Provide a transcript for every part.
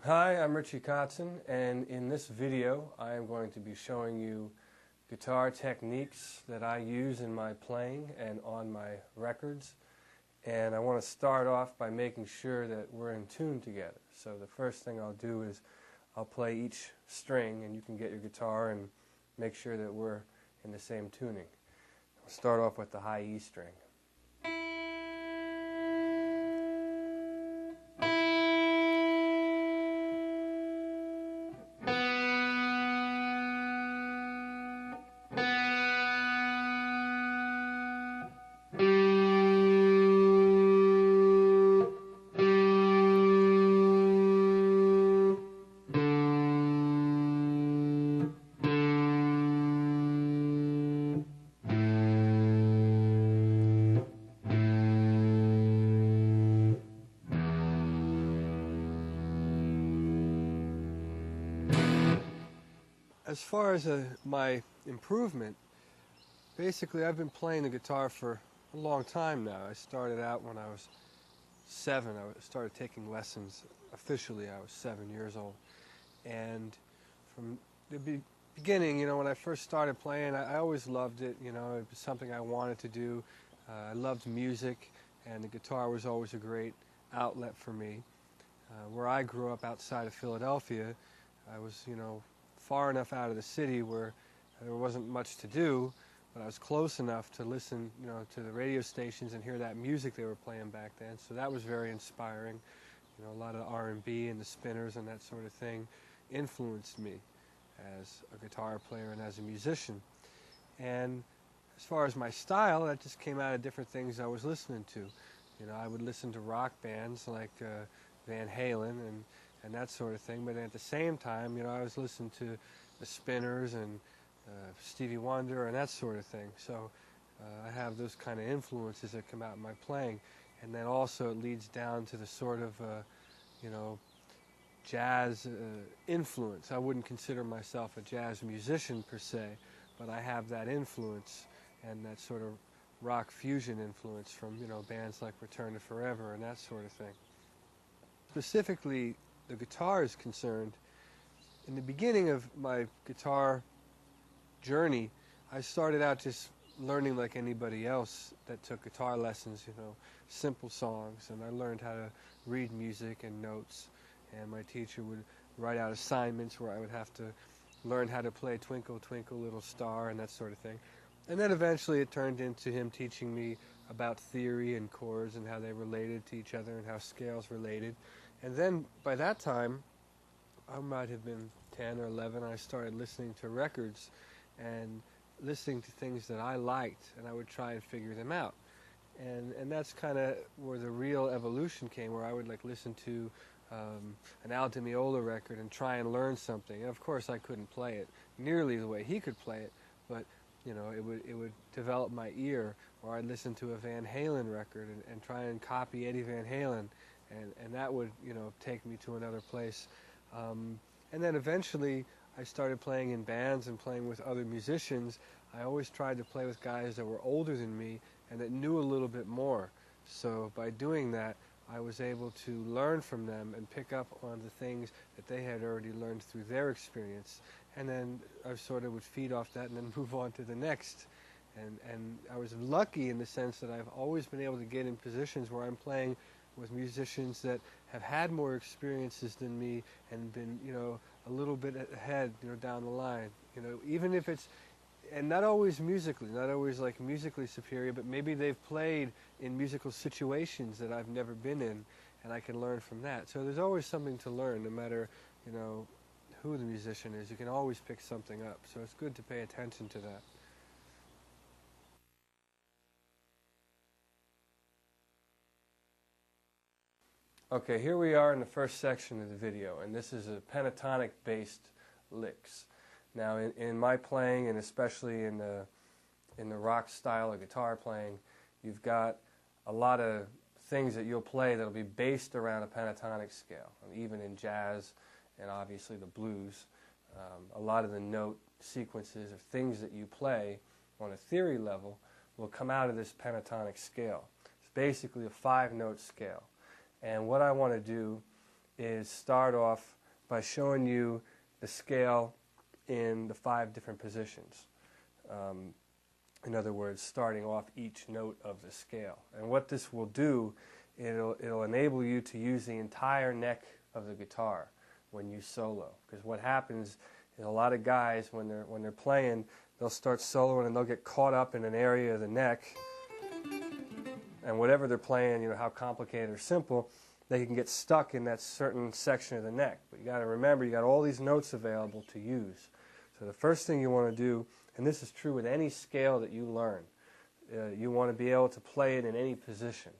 Hi, I'm Richie Kotzen, and in this video I am going to be showing you guitar techniques that I use in my playing and on my records. And I want to start off by making sure that we're in tune together. So the first thing I'll do is I'll play each string, and you can get your guitar and make sure that we're in the same tuning. I'll start off with the high E string. As far as my improvement, basically I've been playing the guitar for a long time now. I started out when I was 7. I started taking lessons officially. I was 7 years old. And from the beginning, when I first started playing, I always loved it. It was something I wanted to do. I loved music, and the guitar was always a great outlet for me. Where I grew up outside of Philadelphia, I was, far enough out of the city where there wasn't much to do, but I was close enough to listen, to the radio stations and hear that music they were playing back then. So that was very inspiring. A lot of R&B and the Spinners and that sort of thing influenced me as a guitar player and as a musician. And as far as my style, that just came out of different things I was listening to. I would listen to rock bands like Van Halen and that sort of thing, but at the same time, I was listening to the Spinners and Stevie Wonder and that sort of thing. So I have those kind of influences that come out in my playing, and then also it leads down to the sort of, jazz influence. I wouldn't consider myself a jazz musician per se, but I have that influence and that sort of rock fusion influence from, bands like Return to Forever and that sort of thing. Specifically, the guitar is concerned, in the beginning of my guitar journey, I started out just learning like anybody else that took guitar lessons, simple songs, and I learned how to read music and notes, and my teacher would write out assignments where I would have to learn how to play Twinkle Twinkle Little Star and that sort of thing. And then eventually it turned into him teaching me about theory and chords and how they related to each other and how scales related. And then by that time, I might have been 10 or 11, I started listening to records and listening to things that I liked, and I would try and figure them out. And that's kind of where the real evolution came, where I would listen to an Al Di Meola record and try and learn something. And of course I couldn't play it nearly the way he could play it, but it would develop my ear. Or I'd listen to a Van Halen record and try and copy Eddie Van Halen, and that would, take me to another place. And then eventually I started playing in bands and playing with other musicians. I always tried to play with guys that were older than me and that knew a little bit more. So by doing that, I was able to learn from them and pick up on the things that they had already learned through their experience. And then I sort of would feed off that and then move on to the next. And I was lucky in the sense that I've always been able to get in positions where I'm playing with musicians that have had more experiences than me and been, a little bit ahead, down the line. Even if it's, and not always musically, not always musically superior, but maybe they've played in musical situations that I've never been in, and I can learn from that. So there's always something to learn, no matter, who the musician is. You can always pick something up. So it's good to pay attention to that. Okay, here we are in the first section of the video, and this is a pentatonic-based licks. Now, in my playing, and especially in the rock style of guitar playing, you've got a lot of things that you'll play that'll be based around a pentatonic scale. Even in jazz and obviously the blues, a lot of the note sequences of things that you play on a theory level will come out of this pentatonic scale. It's basically a 5-note scale. And what I want to do is start off by showing you the scale in the 5 different positions. In other words, starting off each note of the scale. And what this will do, it'll enable you to use the entire neck of the guitar when you solo. Because what happens is a lot of guys, when they're playing, they'll start soloing and they'll get caught up in an area of the neck. And whatever they're playing, you know, how complicated or simple, they can get stuck in that certain section of the neck. But you got to remember, you got all these notes available to use. So the first thing you want to do, and this is true with any scale that you learn, you want to be able to play it in any position.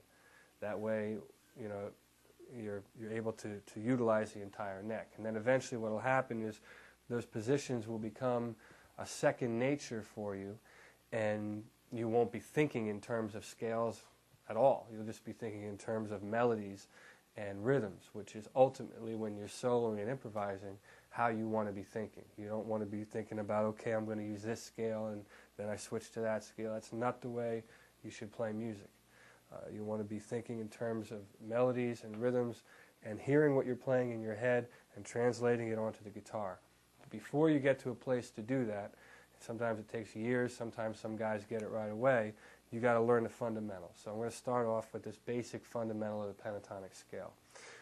That way, you know, you're able to utilize the entire neck. And then eventually what will happen is those positions will become a second nature for you, and you won't be thinking in terms of scales at all. You'll just be thinking in terms of melodies and rhythms, which is ultimately, when you're soloing and improvising, how you want to be thinking. You don't want to be thinking about, okay, I'm going to use this scale and then I switch to that scale. That's not the way you should play music. You want to be thinking in terms of melodies and rhythms and hearing what you're playing in your head and translating it onto the guitar. Before you get to a place to do that, sometimes it takes years, sometimes some guys get it right away, you got to learn the fundamentals. So I'm going to start off with this basic fundamental of the pentatonic scale.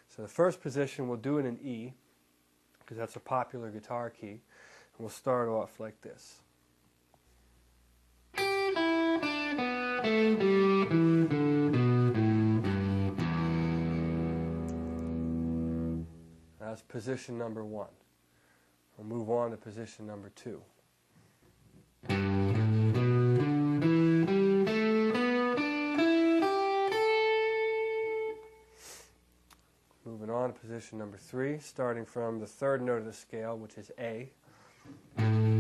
So the first position, we'll do it in E, because that's a popular guitar key. And we'll start off like this. That's position number 1. We'll move on to position number 2. Moving on to position number 3, starting from the 3rd note of the scale, which is A. And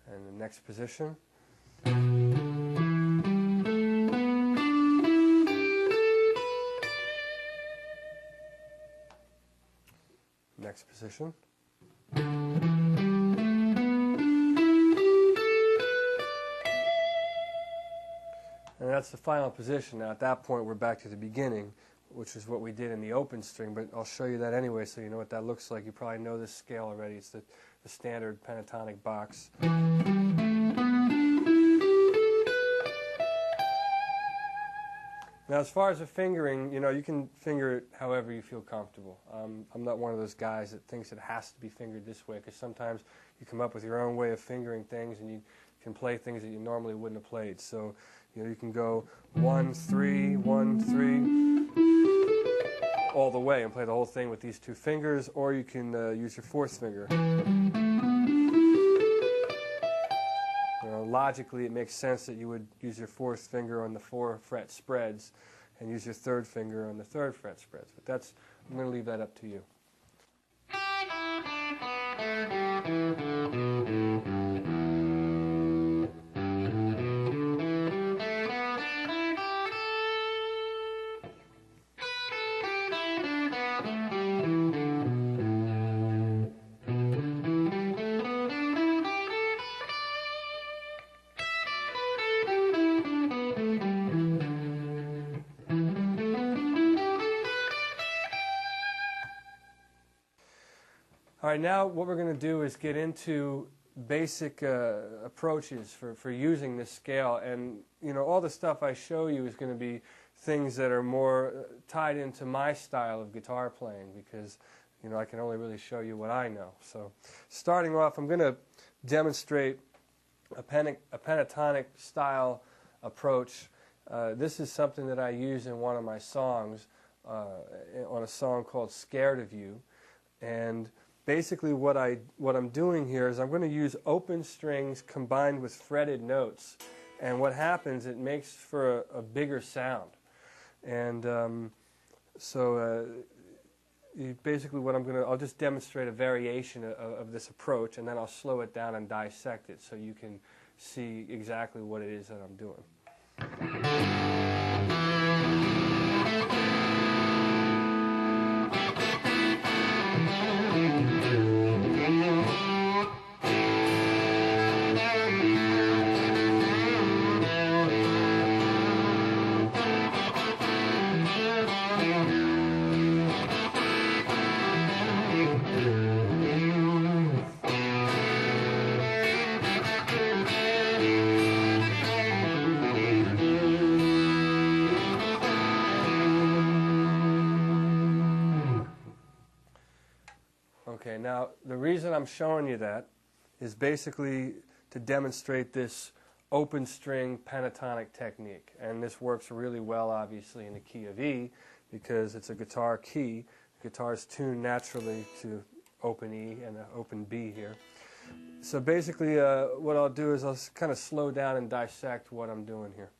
the next position. Next position. And that's the final position. Now at that point we're back to the beginning, which is what we did in the open string, but I'll show you that anyway so you know what that looks like. You probably know this scale already. It's the standard pentatonic box. Now as far as the fingering, you know, you can finger it however you feel comfortable. I'm not one of those guys that thinks it has to be fingered this way, because sometimes you come up with your own way of fingering things and you can play things that you normally wouldn't have played. So, you know, you can go 1, 3, 1, 3, all the way and play the whole thing with these 2 fingers, or you can use your 4th finger. You know, logically, it makes sense that you would use your 4th finger on the 4-fret spreads and use your 3rd finger on the 3rd fret spreads. But that's, I'm going to leave that up to you. All right, now what we're going to do is get into basic approaches for using this scale. And, you know, all the stuff I show you is going to be things that are more tied into my style of guitar playing, because, you know, I can only really show you what I know. So starting off, I'm going to demonstrate a pentatonic style approach. This is something that I use in one of my songs, on a song called Scared of You. And basically what I'm doing here is I'm going to use open strings combined with fretted notes, and what happens, it makes for a bigger sound. And basically what I'll just demonstrate a variation of this approach, and then I'll slow it down and dissect it so you can see exactly what it is that I'm doing. Okay, now the reason I'm showing you that is basically to demonstrate this open string pentatonic technique. And this works really well, obviously, in the key of E because it's a guitar key. The guitar is tuned naturally to open E and open B here. So basically what I'll do is I'll kind of slow down and dissect what I'm doing here.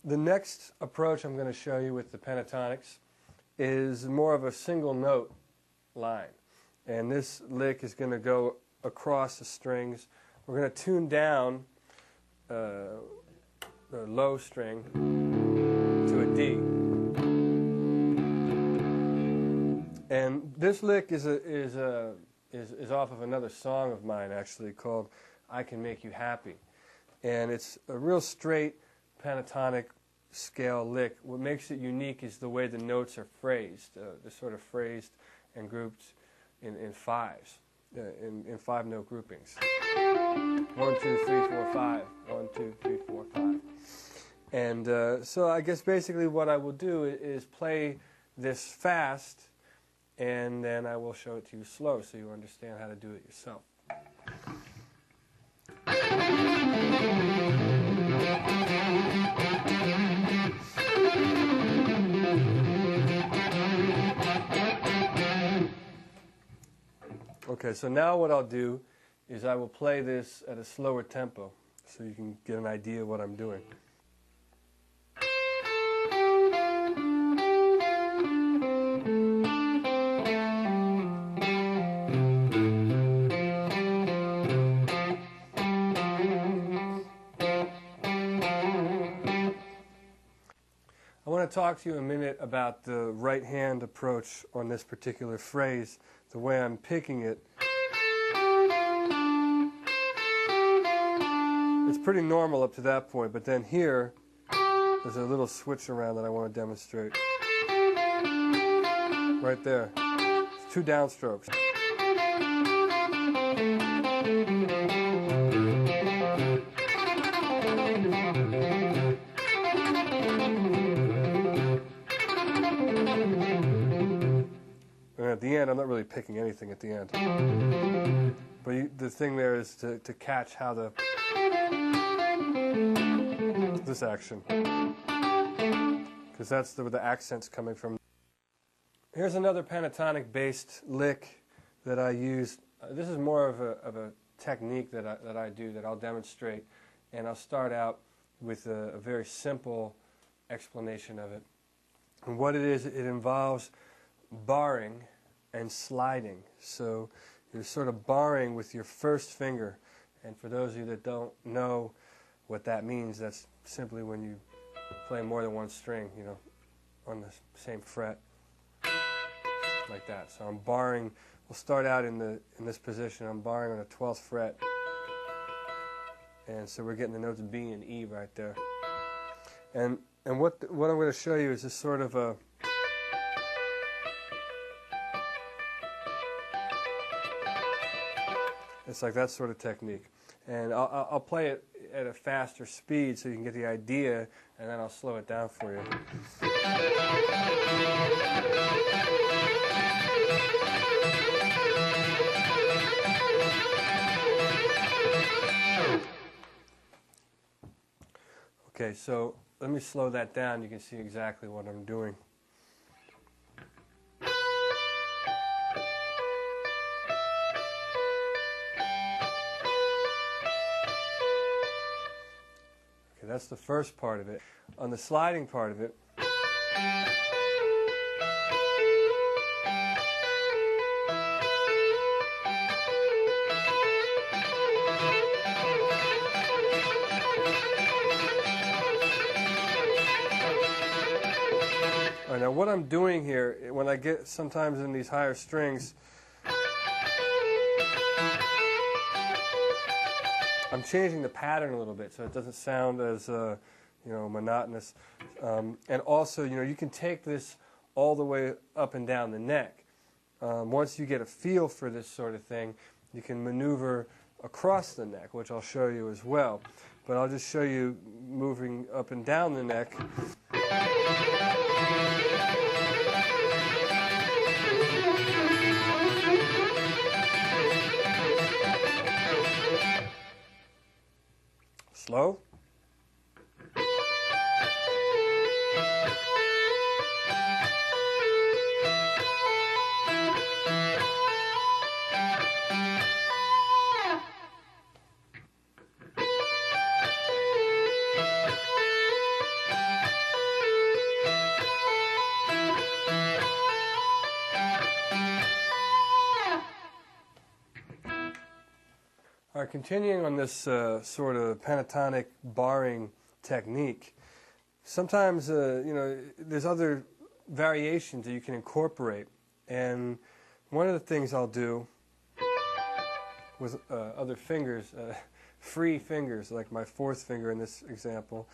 The next approach I'm going to show you with the pentatonics is more of a single note line. And this lick is going to go across the strings. We're going to tune down the low string to a D. And this lick is off of another song of mine, actually, called I Can Make You Happy. And it's a real straight pentatonic scale lick. What makes it unique is the way the notes are phrased. They're sort of phrased and grouped in fives, in five-note groupings. 1, 2, 3, 4, 5. 1, 2, 3, 4, 5. And so I guess basically what I will do is play this fast, and then I will show it to you slow so you understand how to do it yourself. Okay, so now what I'll do is I will play this at a slower tempo so you can get an idea of what I'm doing. I want to talk to you a minute about the right hand approach on this particular phrase, the way I'm picking it. It's pretty normal up to that point, but then here there's a little switch around that I want to demonstrate. Right there. It's 2 downstrokes. And at the end, I'm not really picking anything at the end. But the thing there is to catch how this action. Because that's where the accent's coming from. Here's another pentatonic-based lick that I use. This is more of a technique that I do that I'll demonstrate. And I'll start out with a very simple explanation of it. And what it is, it involves barring and sliding. So you're sort of barring with your first finger. And for those of you that don't know what that means, that's simply when you play more than one string, you know, on the same fret, like that. So I'm barring. We'll start out in this position. I'm barring on the 12th fret, and so we're getting the notes B and E right there. And what I'm going to show you is this sort of a it's like that sort of technique. And I'll play it at a faster speed so you can get the idea, and then I'll slow it down for you. Okay, so let me slow that down. You can see exactly what I'm doing. That's the first part of it. On the sliding part of it, all right, now what I'm doing here, when I get sometimes in these higher strings, I'm changing the pattern a little bit so it doesn't sound as you know, monotonous. And also, you know, you can take this all the way up and down the neck. Once you get a feel for this sort of thing, you can maneuver across the neck, which I'll show you as well. But I'll just show you moving up and down the neck. Slow. All right, continuing on this sort of pentatonic barring technique, sometimes you know, there's other variations that you can incorporate, and one of the things I'll do with other fingers, free fingers, like my fourth finger in this example,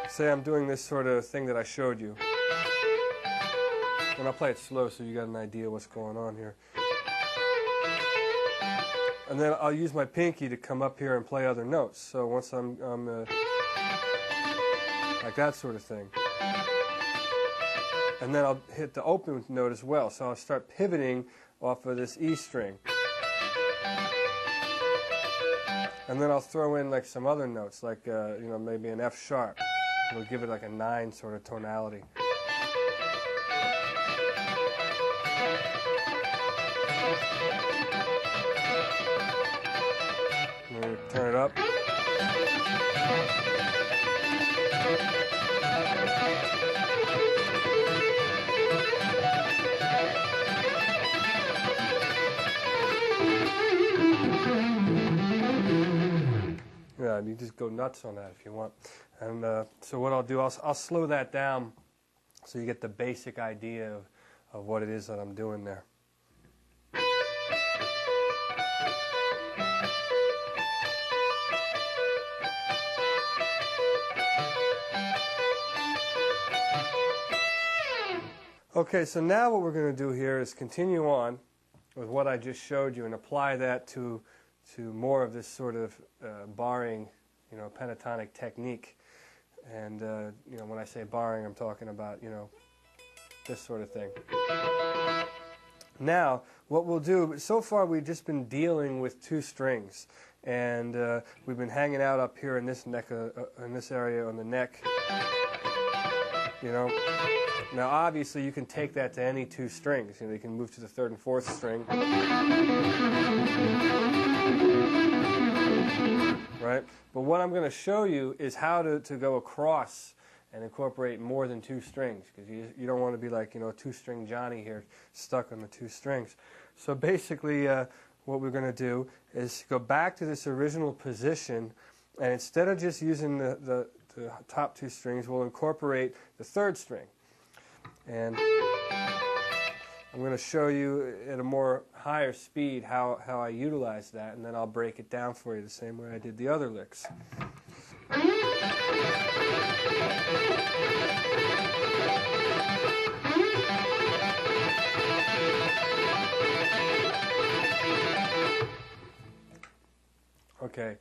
say I'm doing this sort of thing that I showed you, and I'll play it slow so you got an idea what's going on here. And then I'll use my pinky to come up here and play other notes. So once I'm like that sort of thing. And then I'll hit the open note as well. So I'll start pivoting off of this E string. And then I'll throw in like some other notes, like you know, maybe an F sharp. It'll give it like a 9 sort of tonality. Turn it up. Yeah, you just go nuts on that if you want. And so what I'll do, I'll slow that down so you get the basic idea of what it is that I'm doing there. Okay, so now what we're going to do here is continue on with what I just showed you and apply that to more of this sort of barring, you know, pentatonic technique. And you know, when I say barring, I'm talking about, you know, this sort of thing. Now, what we'll do, so far we've just been dealing with 2 strings, and we've been hanging out up here in this neck, in this area on the neck. you know. Now obviously you can take that to any two strings. You know, you can move to the third and fourth string. Right? But what I'm going to show you is how to go across and incorporate more than two strings, because you don't want to be like, you know, a two-string Johnny here stuck on the two strings. So basically what we're going to do is go back to this original position, and instead of just using the top two strings, we'll incorporate the third string. And I'm going to show you at a more higher speed how I utilize that, and then I'll break it down for you the same way I did the other licks. Okay,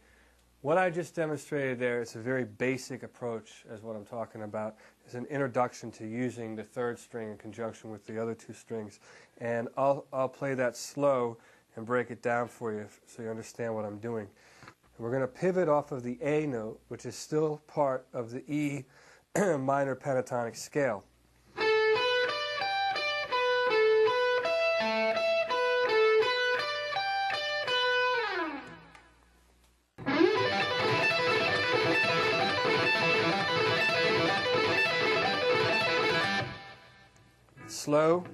what I just demonstrated there is a very basic approach, as what I'm talking about. It's an introduction to using the third string in conjunction with the other two strings. And I'll play that slow and break it down for you so you understand what I'm doing. And we're going to pivot off of the A note, which is still part of the E minor pentatonic scale. Slow.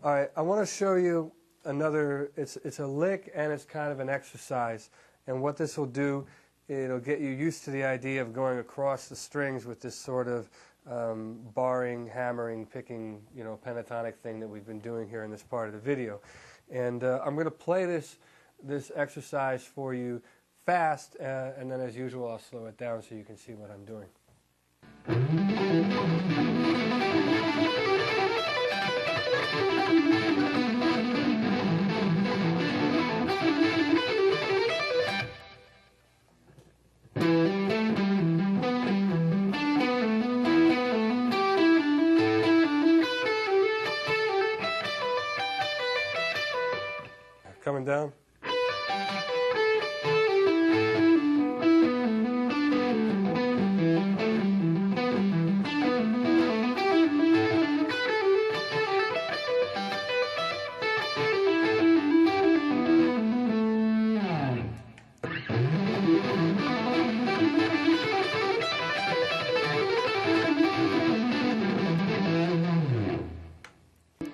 All right, I want to show you another, it's a lick and it's kind of an exercise. And what this will do, it'll get you used to the idea of going across the strings with this sort of barring, hammering, picking, you know, pentatonic thing that we've been doing here in this part of the video. And I'm going to play this exercise for you fast, and then as usual I'll slow it down so you can see what I'm doing. Coming down.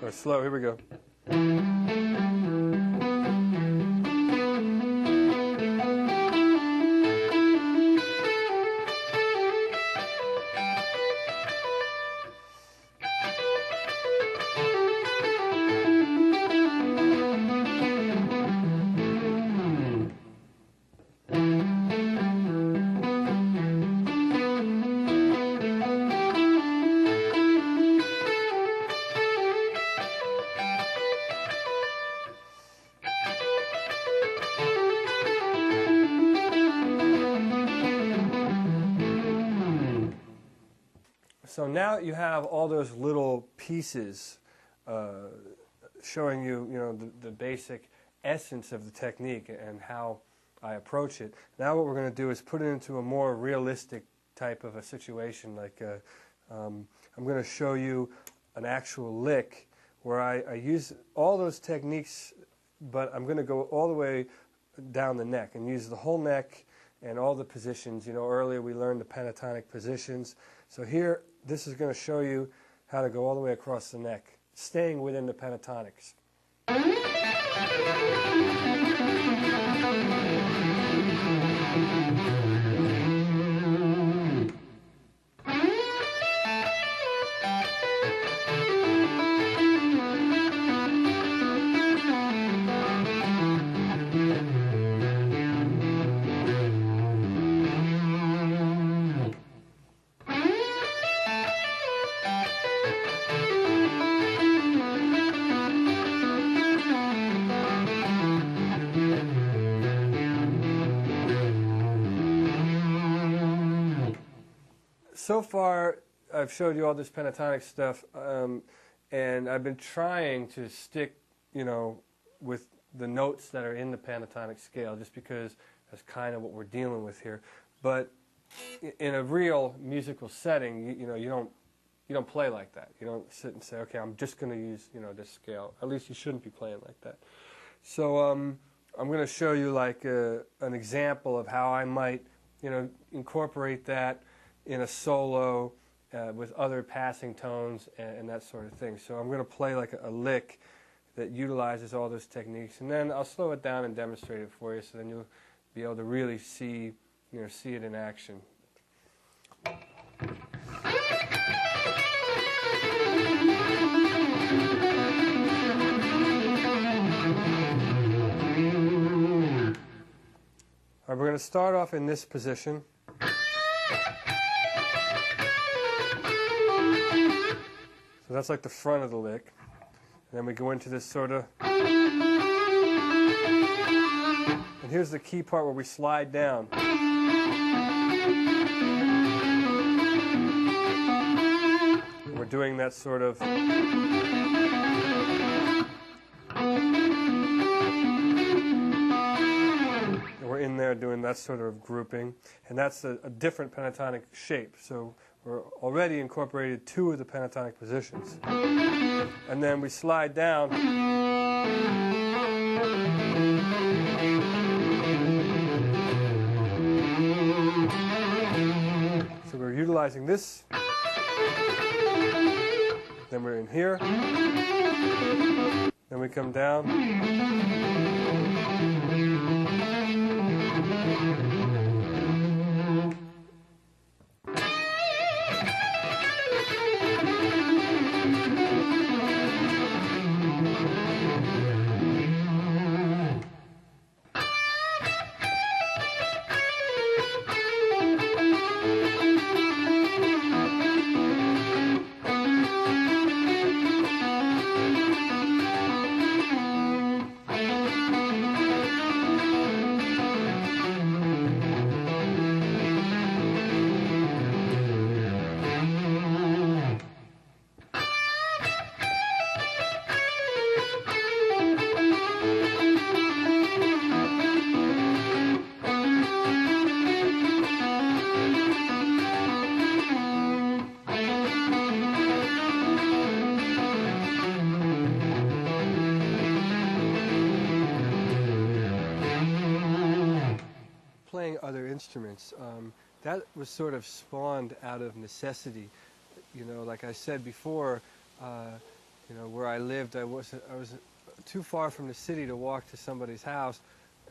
Or slow, here we go. So now you have all those little pieces showing you, the basic essence of the technique and how I approach it. Now what we're going to do is put it into a more realistic type of a situation. Like I'm going to show you an actual lick where I use all those techniques, but I'm going to go all the way down the neck and use the whole neck and all the positions. You know, earlier we learned the pentatonic positions. So here, this is going to show you how to go all the way across the neck, staying within the pentatonics. So far, I've showed you all this pentatonic stuff, and I've been trying to stick, with the notes that are in the pentatonic scale, just because that's kind of what we're dealing with here. But in a real musical setting, you don't play like that. You don't sit and say, okay, I'm just going to use, this scale. At least you shouldn't be playing like that. So I'm going to show you like an example of how I might, incorporate that in a solo with other passing tones and that sort of thing. So I'm going to play like a lick that utilizes all those techniques, and then I'll slow it down and demonstrate it for you, so then you'll be able to really see it in action. All right, we're going to start off in this position. So that's like the front of the lick. And then we go into this sort of... And here's the key part where we slide down. We're doing that sort of... We're in there doing that sort of grouping, and that's a different pentatonic shape. So we're already incorporated two of the pentatonic positions. And then we slide down. So we're utilizing this. Then we're in here. Then we come down. Playing other instruments, that was sort of spawned out of necessity. Like I said before, where I lived, I was too far from the city to walk to somebody's house,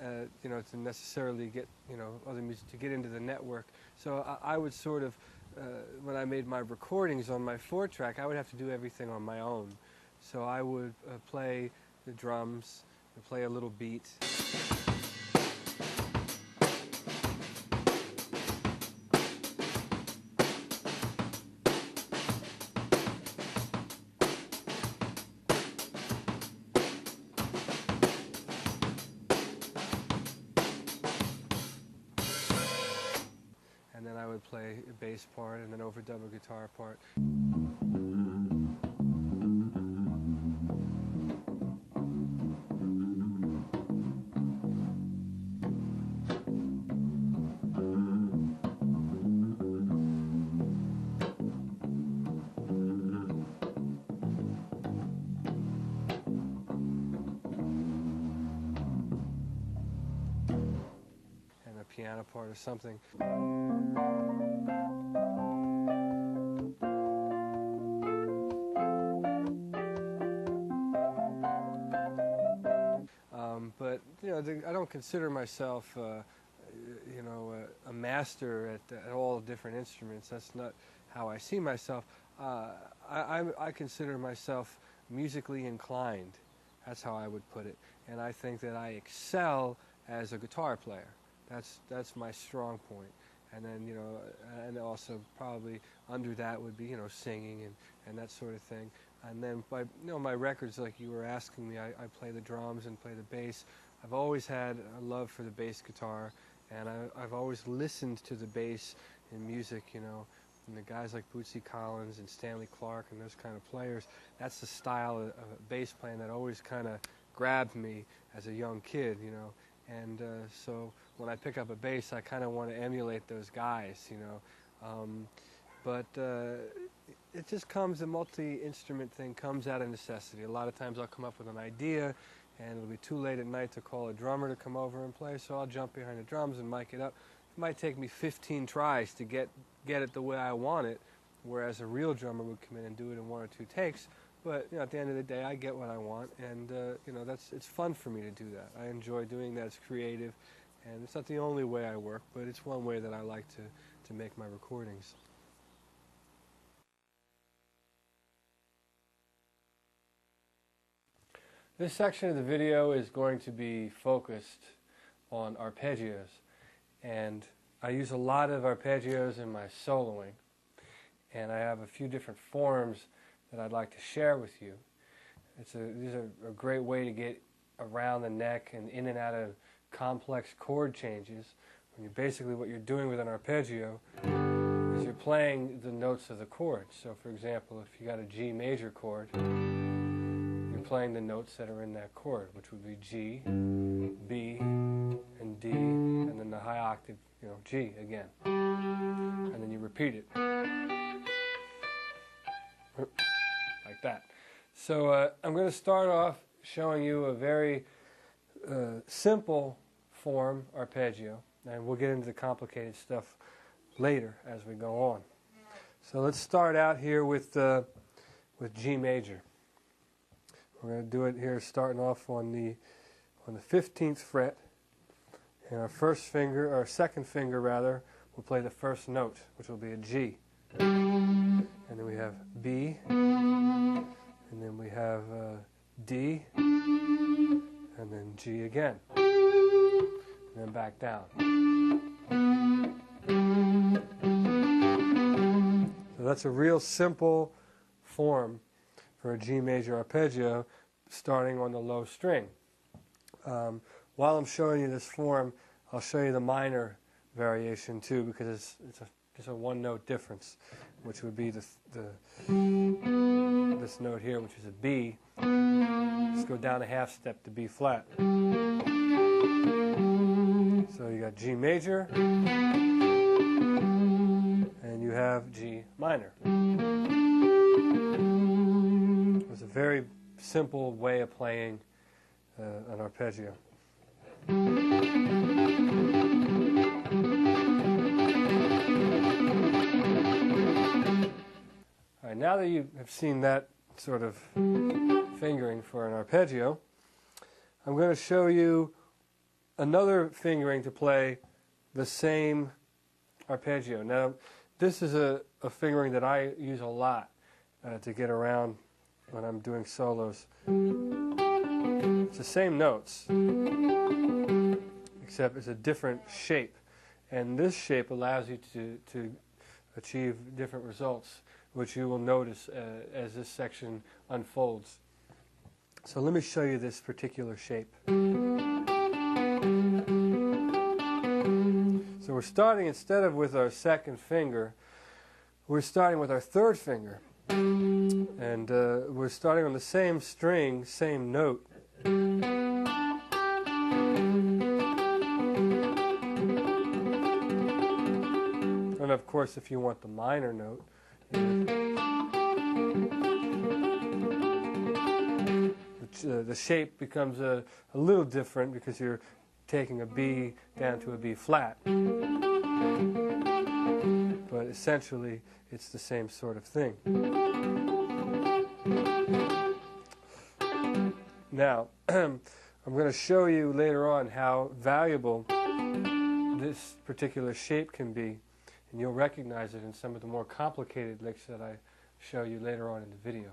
to necessarily get, other music, to get into the network. So I would sort of, when I made my recordings on my 4-track, I would have to do everything on my own. So I would play the drums, and play a little beat. And then I would play a bass part and then overdub a guitar part. And a piano part or something. But I don't consider myself, a master at all different instruments. That's not how I see myself. I consider myself musically inclined. That's how I would put it. And I think that I excel as a guitar player. That's my strong point. And then and also probably under that would be singing and that sort of thing. And then by my records, like you were asking me, I play the drums and play the bass. I've always had a love for the bass guitar, and I've always listened to the bass in music, and the guys like Bootsy Collins and Stanley Clarke and those kind of players, that's the style of bass playing that always kind of grabbed me as a young kid, you know. And so when I pick up a bass, I kind of want to emulate those guys, you know. But it just comes, the multi-instrument thing comes out of necessity. A lot of times I'll come up with an idea, and it'll be too late at night to call a drummer to come over and play, so I'll jump behind the drums and mic it up. It might take me 15 tries to get it the way I want it, whereas a real drummer would come in and do it in 1 or 2 takes. But you know, at the end of the day, I get what I want, and you know, it's fun for me to do that. I enjoy doing that. It's creative, and it's not the only way I work, but it's one way that I like to make my recordings. This section of the video is going to be focused on arpeggios, and I use a lot of arpeggios in my soloing, and I have a few different forms that I'd like to share with you. These are a great way to get around the neck and in and out of complex chord changes. Basically what you're doing with an arpeggio is you're playing the notes of the chord. So for example, if you got a G major chord, you're playing the notes that are in that chord, which would be G, B, and D, and then the high octave, you know, G again. And then you repeat it. Like that. So I'm going to start off showing you a very simple form arpeggio, and we'll get into the complicated stuff later as we go on. So let's start out here with G major. We're going to do it here starting off on the 15th fret, and our second finger rather, will play the first note, which will be a G. And then we have B, and then we have D, and then G again, and then back down. So that's a real simple form for a G major arpeggio, starting on the low string. While I'm showing you this form, I'll show you the minor variation too, because it's a one-note difference, which would be this note here, which is a B. Just go down a half step to B flat. So you got G major, and you have G minor. It's a very simple way of playing an arpeggio. All right, now that you have seen that sort of fingering for an arpeggio, I'm going to show you another fingering to play the same arpeggio. Now, this is a fingering that I use a lot to get around when I'm doing solos. It's the same notes, except it's a different shape. And this shape allows you to achieve different results, which you will notice as this section unfolds. So let me show you this particular shape. So we're starting, instead of with our second finger, we're starting with our third finger. And we're starting on the same string, same note. And of course, if you want the minor note, the shape becomes a little different because you're taking a B down to a B flat. But essentially, it's the same sort of thing. Now, I'm going to show you later on how valuable this particular shape can be, and you'll recognize it in some of the more complicated licks that I show you later on in the video.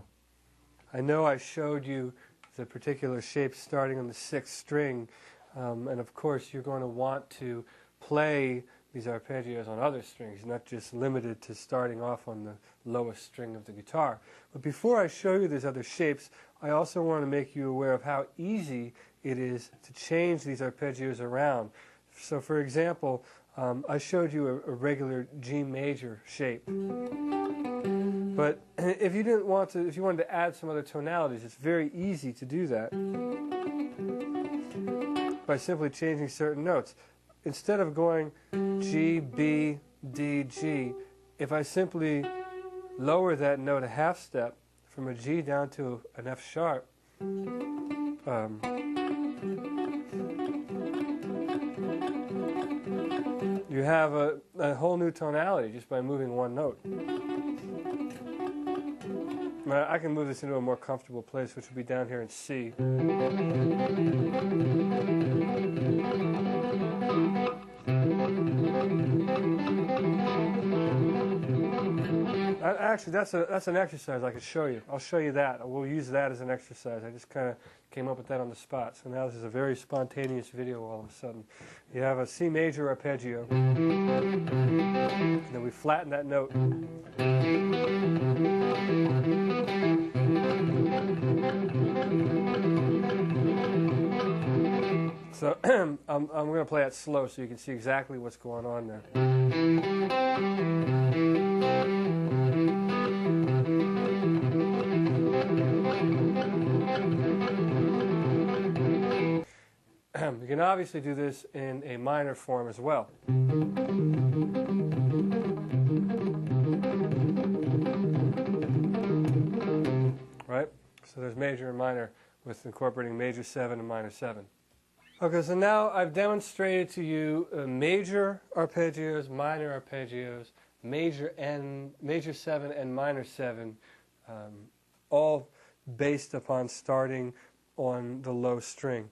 I know I showed you the particular shape starting on the 6th string, and of course you're going to want to play these arpeggios on other strings, not just limited to starting off on the lowest string of the guitar. But before I show you these other shapes, I also want to make you aware of how easy it is to change these arpeggios around. So for example, I showed you a regular G major shape. But if you didn't want to, if you wanted to add some other tonalities, it's very easy to do that by simply changing certain notes. Instead of going G, B, D, G, if I simply lower that note a half step from a G down to an F sharp, you have a whole new tonality just by moving one note. I can move this into a more comfortable place, which would be down here in C. Actually, that's an exercise I could show you. I'll show you that. We'll use that as an exercise. I just kind of came up with that on the spot. So now this is a very spontaneous video all of a sudden. You have a C major arpeggio. And then we flatten that note. So I'm going to play it slow so you can see exactly what's going on there. You can obviously do this in a minor form as well. Right? So there's major and minor with incorporating major 7 and minor 7. Okay, so now I've demonstrated to you major arpeggios, minor arpeggios, major 7 and minor 7, all based upon starting on the low string.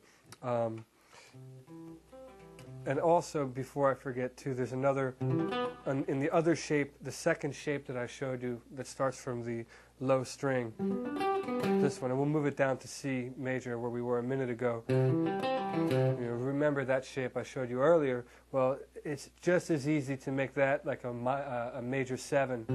And also, before I forget too, there's another, in the other shape, the second shape that I showed you that starts from the low string, this one, and we'll move it down to C major where we were a minute ago. Remember that shape I showed you earlier? Well, it's just as easy to make that like a major 7.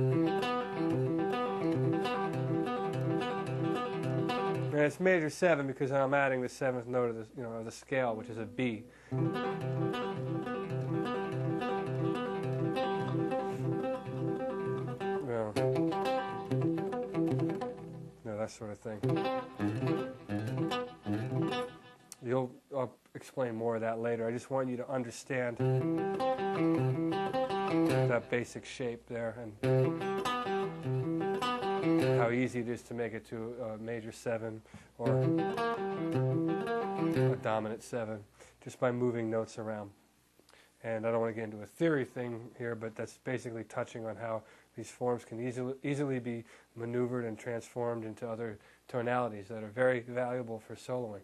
And it's major 7 because I'm adding the 7th note of the, of the scale, which is a B. That sort of thing. I'll explain more of that later. I just want you to understand that basic shape there and how easy it is to make it to a major 7 or a dominant 7 just by moving notes around. And I don't want to get into a theory thing here, but that's basically touching on how these forms can easily be maneuvered and transformed into other tonalities that are very valuable for soloing.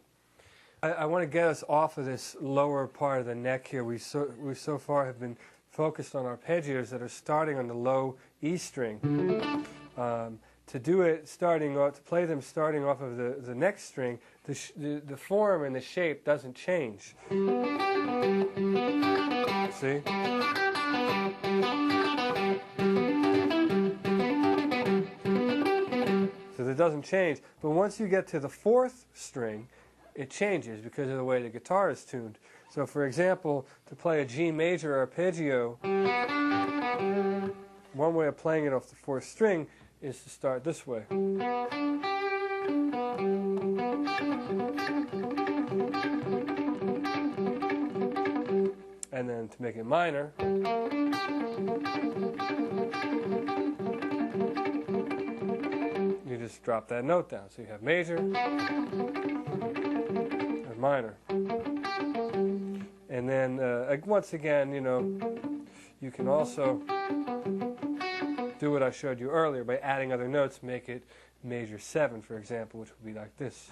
I want to get us off of this lower part of the neck here. We so far have been focused on arpeggios that are starting on the low E string. To do it to play them starting off of the next string, the form and the shape doesn't change. See? So it doesn't change. But once you get to the 4th string, it changes because of the way the guitar is tuned. So for example, to play a G major arpeggio, one way of playing it off the 4th string is to start this way. And then to make it minor, you just drop that note down. So you have major and minor. And then once again, you can also do what I showed you earlier by adding other notes, make it major 7, for example, which would be like this.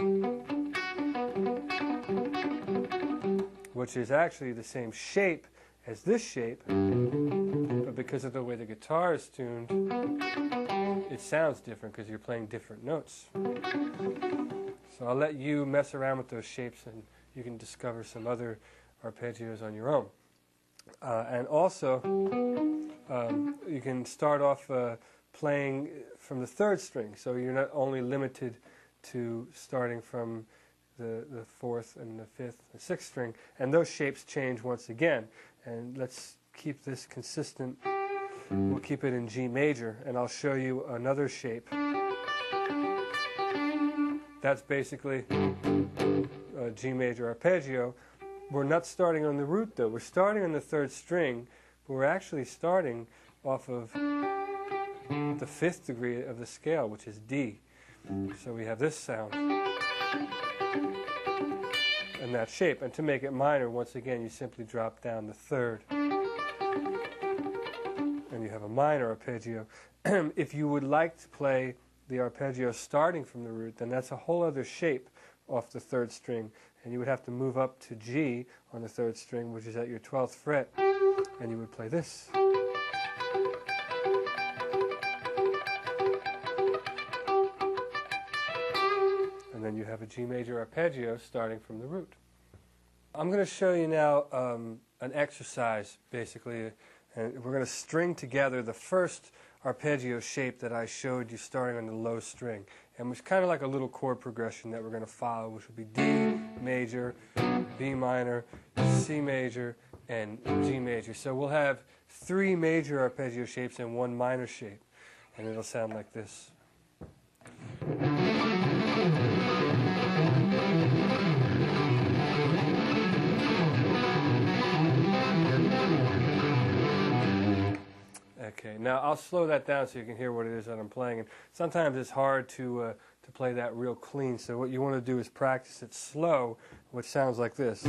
Which is actually the same shape as this shape, but because of the way the guitar is tuned, it sounds different because you're playing different notes. So I'll let you mess around with those shapes and you can discover some other arpeggios on your own. And also, you can start off playing from the 3rd string, so you're not only limited to starting from the 4th and the 5th and 6th string, and those shapes change once again. And let's keep this consistent, we'll keep it in G major, and I'll show you another shape. That's basically a G major arpeggio. We're not starting on the root though, we're starting on the third string, but we're actually starting off of the fifth degree of the scale, which is D. So we have this sound and that shape. And to make it minor, once again, you simply drop down the third. And you have a minor arpeggio. If you would like to play the arpeggio starting from the root, then that's a whole other shape off the third string. And you would have to move up to G on the third string, which is at your 12th fret, and you would play this. And then you have a G major arpeggio starting from the root. I'm going to show you now an exercise, basically, and we're going to string together the first arpeggio shape that I showed you starting on the low string, and it's kind of like a little chord progression that we're going to follow, which will be D major, B minor, C major, and G major. So we'll have 3 major arpeggio shapes and 1 minor shape, and it'll sound like this. Okay, now I'll slow that down so you can hear what it is that I'm playing. And sometimes it's hard to play that real clean, so what you want to do is practice it slow, which sounds like this.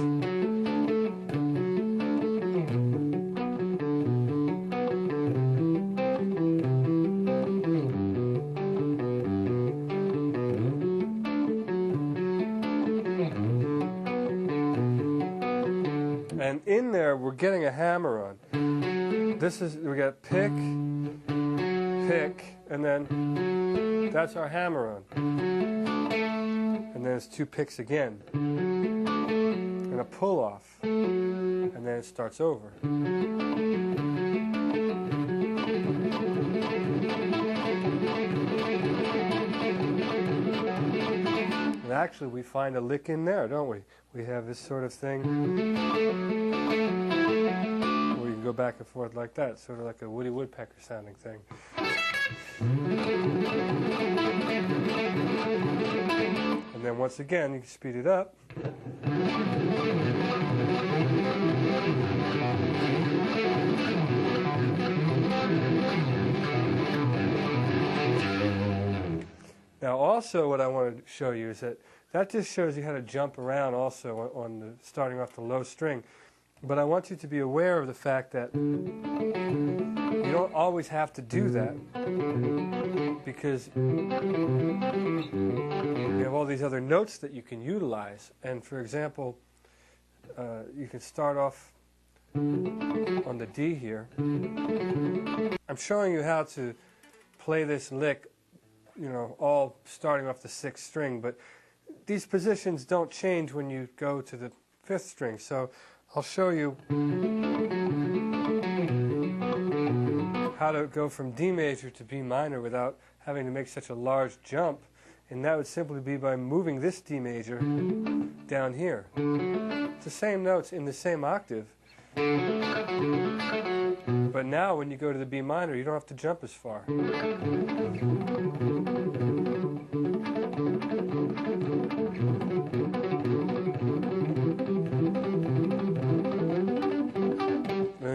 And in there, we're getting a hammer on. This is, we got pick, pick, and then that's our hammer on. And then it's 2 picks again. And a pull off. And then it starts over. And actually we find a lick in there, don't we? We have this sort of thing. Go back and forth like that, sort of like a Woody Woodpecker sounding thing. And then once again, you can speed it up. Now also what I want to show you is that just shows you how to jump around also on the, starting off the low string. But I want you to be aware of the fact that you don't always have to do that, because you have all these other notes that you can utilize. And for example, you can start off on the D here. I'm showing you how to play this lick, you know, all starting off the 6th string, but these positions don't change when you go to the 5th string. So I'll show you how to go from D major to B minor without having to make such a large jump, and that would simply be by moving this D major down here. It's the same notes in the same octave, but now when you go to the B minor, you don't have to jump as far.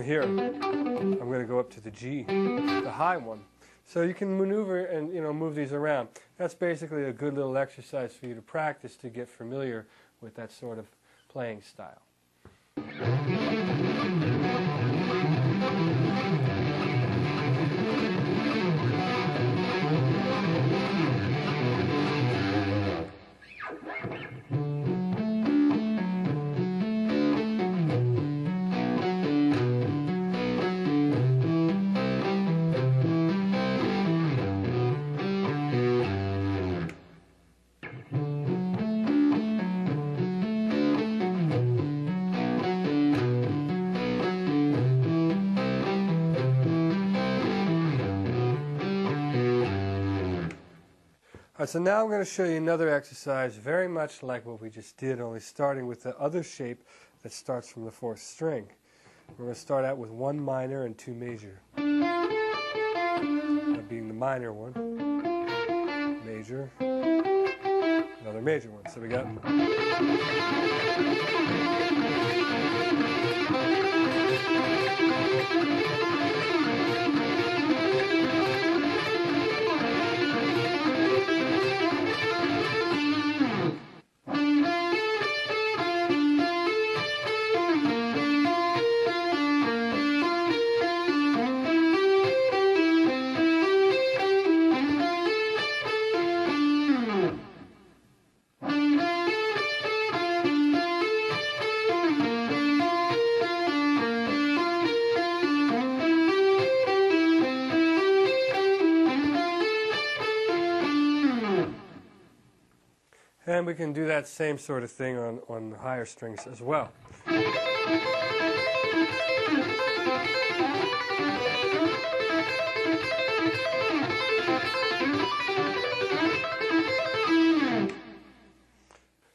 Here, I'm going to go up to the G, the high one. So you can maneuver and, you know, move these around. That's basically a good little exercise for you to practice to get familiar with that sort of playing style. Alright, so now I'm going to show you another exercise very much like what we just did, only starting with the other shape that starts from the 4th string. We're going to start out with 1 minor and 2 major. That being the minor one, major, another major one. So we got and we can do that same sort of thing on the higher strings as well.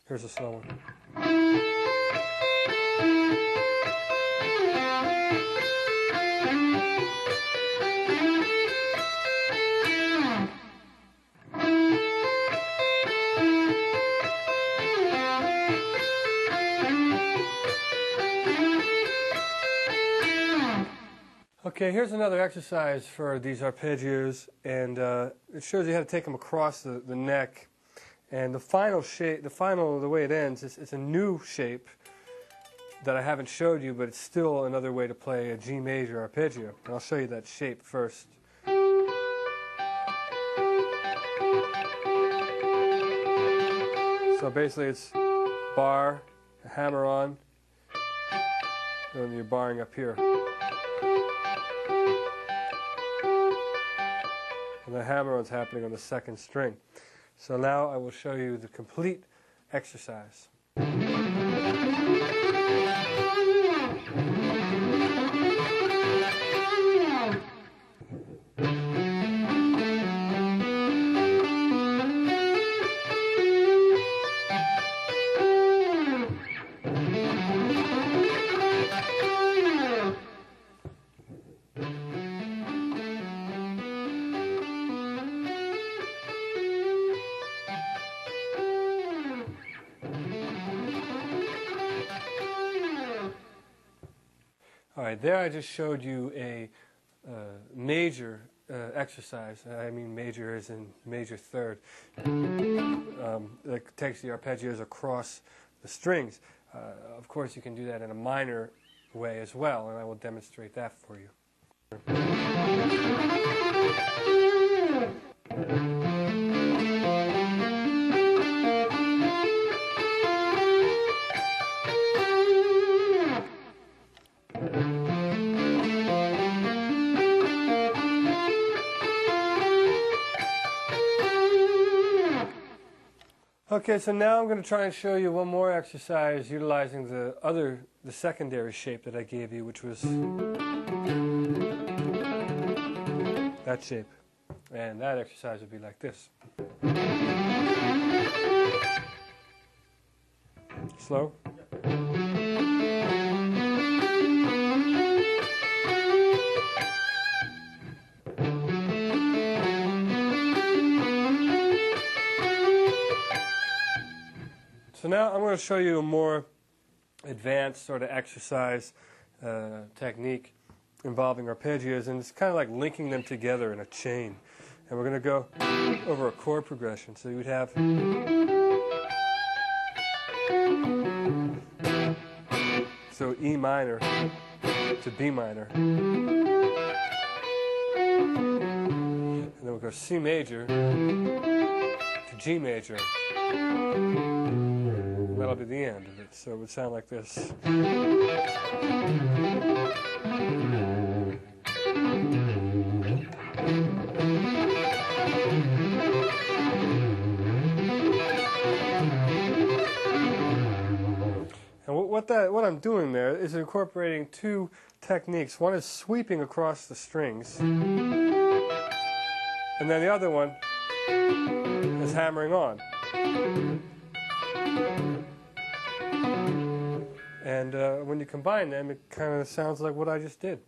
Here's a slow one. Okay, here's another exercise for these arpeggios, and it shows you how to take them across the neck. And the final shape, the way it ends, it's a new shape that I haven't showed you, but it's still another way to play a G major arpeggio. And I'll show you that shape first. So basically it's bar, hammer on, and you're barring up here. And the hammer-on's happening on the 2nd string. So now I will show you the complete exercise. All right, there I just showed you a major exercise. I mean major as in major third. That takes the arpeggios across the strings. Of course, you can do that in a minor way as well, and I will demonstrate that for you. Okay, so now I'm going to try and show you one more exercise utilizing the secondary shape that I gave you, which was that shape. And that exercise would be like this. Slow. So now I'm going to show you a more advanced sort of exercise technique involving arpeggios, and it's kind of like linking them together in a chain. And we're going to go over a chord progression. So you would have so E minor to B minor, and then we'll go C major to G major. That'll be the end of it. So it would sound like this. And what I'm doing there is incorporating 2 techniques. One is sweeping across the strings, and then the other one is hammering on. And when you combine them, it kind of sounds like what I just did.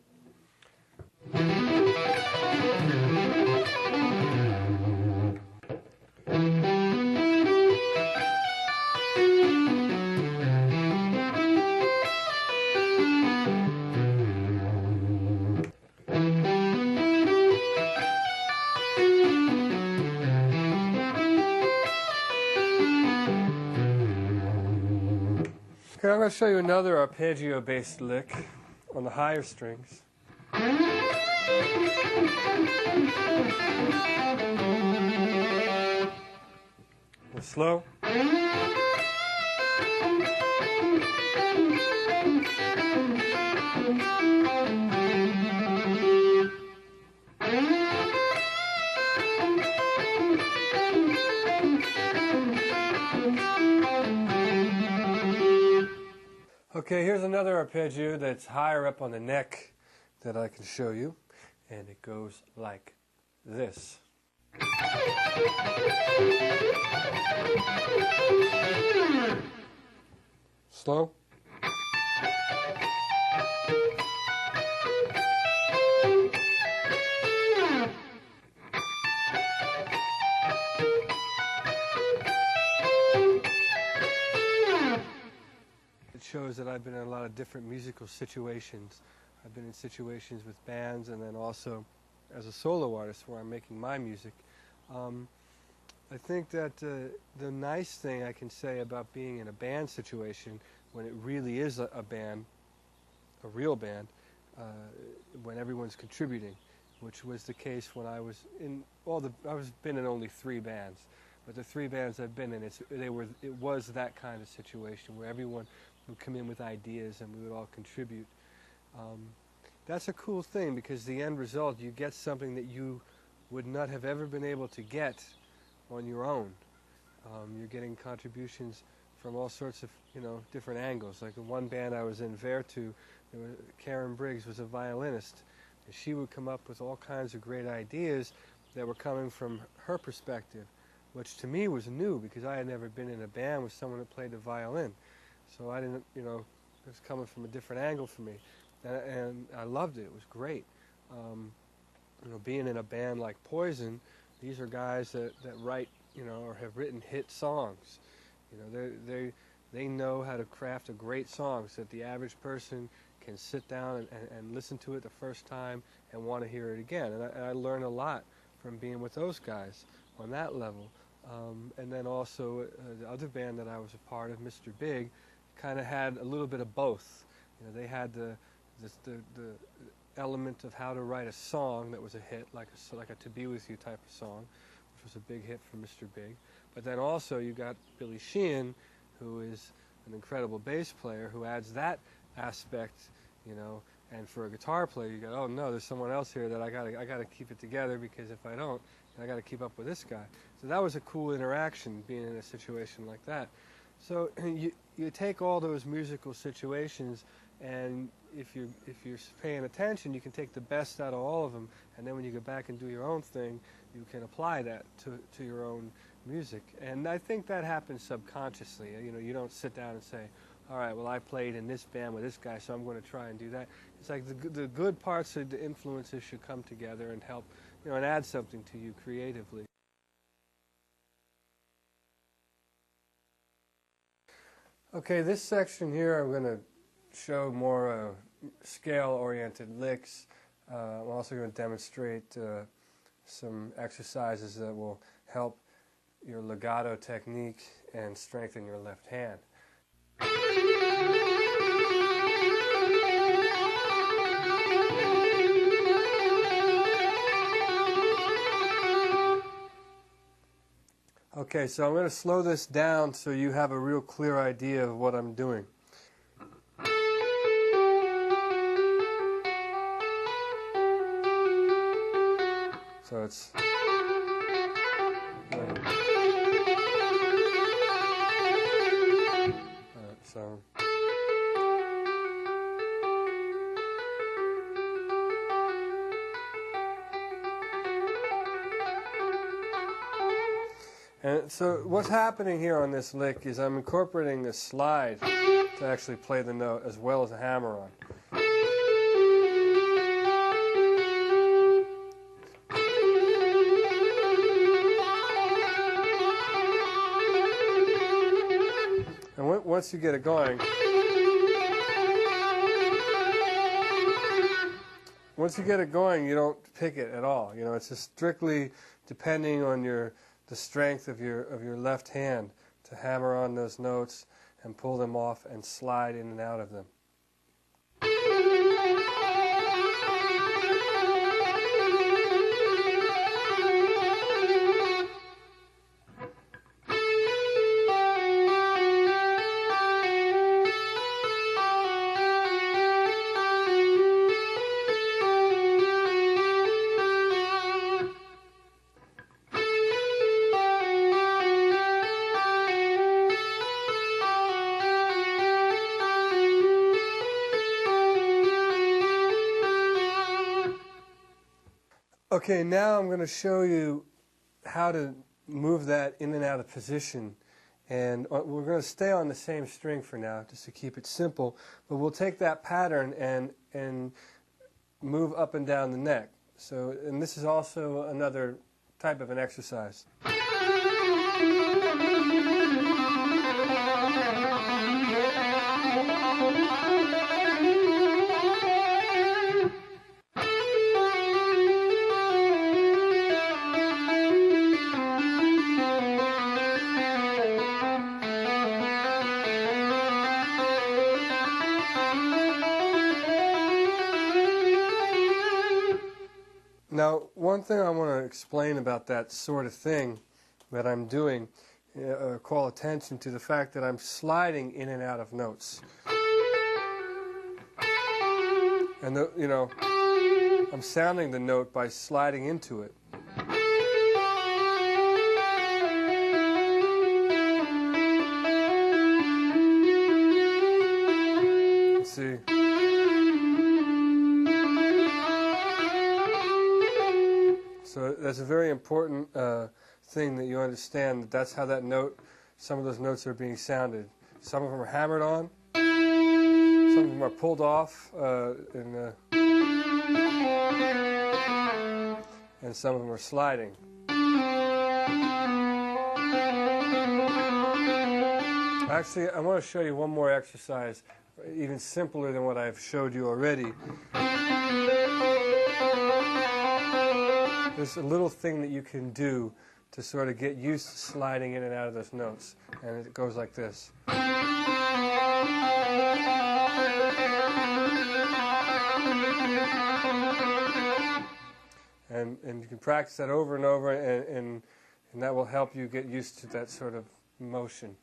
Okay, I'm going to show you another arpeggio-based lick on the higher strings. Slow. Okay, here's another arpeggio that's higher up on the neck that I can show you, and it goes like this. Slow. It shows that I've been in a lot of different musical situations. I've been in situations with bands and then also as a solo artist where I'm making my music. I think that the nice thing I can say about being in a band situation when it really is a band, a real band, when everyone's contributing, which was the case when I was in been in only 3 bands, but the 3 bands I've been in, it was that kind of situation where everyone would come in with ideas and we would all contribute. That's a cool thing because the end result, you get something that you would not have ever been able to get on your own. You're getting contributions from all sorts of, different angles. Like the one band I was in, Vertu, Karen Briggs was a violinist, and she would come up with all kinds of great ideas that were coming from her perspective, which to me was new because I had never been in a band with someone that played the violin. So I didn't, it was coming from a different angle for me. And I loved it. It was great. Being in a band like Poison, these are guys that write, or have written hit songs. They know how to craft a great song so that the average person can sit down and listen to it the first time and want to hear it again. And I learned a lot from being with those guys on that level. And then also the other band that I was a part of, Mr. Big, kind of had a little bit of both. They had the element of how to write a song that was a hit, like a To Be With You type of song, which was a big hit for Mr. Big. But then also you got Billy Sheehan, who is an incredible bass player, who adds that aspect, and for a guitar player you go, oh no, there's someone else here that I gotta keep it together, because if I don't, I gotta keep up with this guy. So that was a cool interaction, being in a situation like that. So you take all those musical situations, and if you're paying attention, you can take the best out of all of them, and then when you go back and do your own thing, you can apply that to your own music. And I think that happens subconsciously. You don't sit down and say, all right, well, I played in this band with this guy, so I'm going to try and do that. It's like the good parts of the influences should come together and help, and add something to you creatively. Okay, this section here I'm going to show more scale-oriented licks. I'm also going to demonstrate some exercises that will help your legato technique and strengthen your left hand. Okay, so I'm going to slow this down so you have a real clear idea of what I'm doing. So it's... So... And so what's happening here on this lick is I'm incorporating this slide. to actually play the note as well as a hammer on. And once you get it going, you don't pick it at all. You know, it's just strictly depending on the strength of your left hand to hammer on those notes and pull them off and slide in and out of them. Okay, now I'm going to show you how to move that in and out of position. And we're going to stay on the same string for now, just to keep it simple. But we'll take that pattern and move up and down the neck. So, and this is also another type of an exercise. Now, one thing I want to explain about that sort of thing that I'm doing, call attention to the fact that I'm sliding in and out of notes. And, you know, I'm sounding the note by sliding into it. Let's see. So that's a very important thing that you understand, that that's how that note, some of those notes are being sounded. Some of them are hammered on, some of them are pulled off, and some of them are sliding. Actually, I want to show you one more exercise, even simpler than what I've showed you already. There's a little thing that you can do to sort of get used to sliding in and out of those notes, and it goes like this. And you can practice that over and over, and that will help you get used to that sort of motion.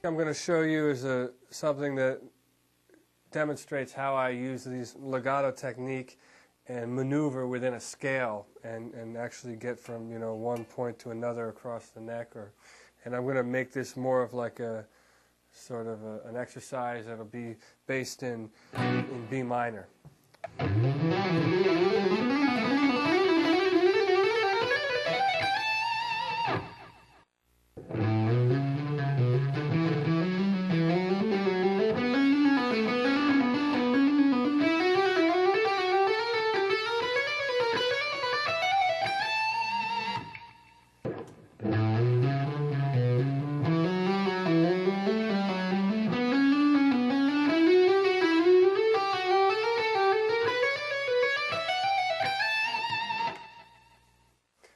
I'm going to show you is something that demonstrates how I use these legato technique and maneuver within a scale and actually get from, you know, one point to another across the neck. And I'm going to make this more of like a sort of an exercise that'll be based in B minor.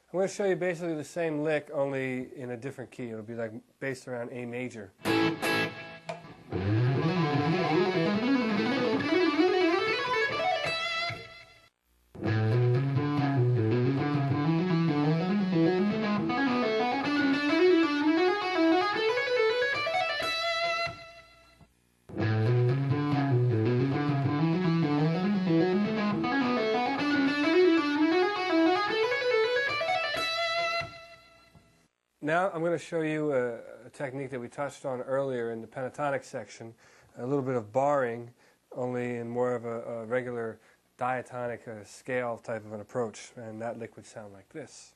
I'm going to show you basically the same lick, only in a different key. It'll be like based around A major. Now I'm going to show you a technique that we touched on earlier in the pentatonic section, a little bit of barring, only in more of a regular diatonic scale type of an approach, and that lick would sound like this.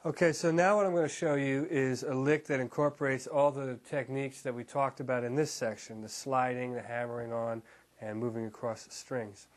Okay, so now what I'm going to show you is a lick that incorporates all the techniques that we talked about in this section, the sliding, the hammering on, and moving across the strings.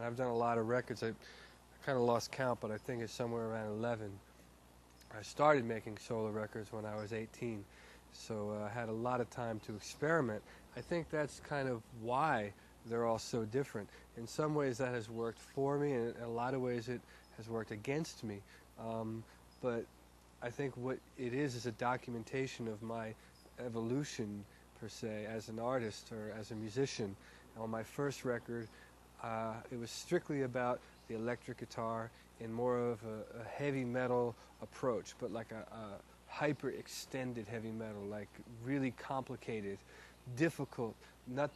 I've done a lot of records. I kind of lost count, but I think it's somewhere around 11. I started making solo records when I was 18, so I had a lot of time to experiment. I think that's kind of why they're all so different. In some ways that has worked for me, and in a lot of ways it has worked against me. But I think what it is a documentation of my evolution, per se, as an artist or as a musician. On my first record, it was strictly about the electric guitar in more of a heavy metal approach, but like a hyper extended heavy metal, like really complicated, difficult, not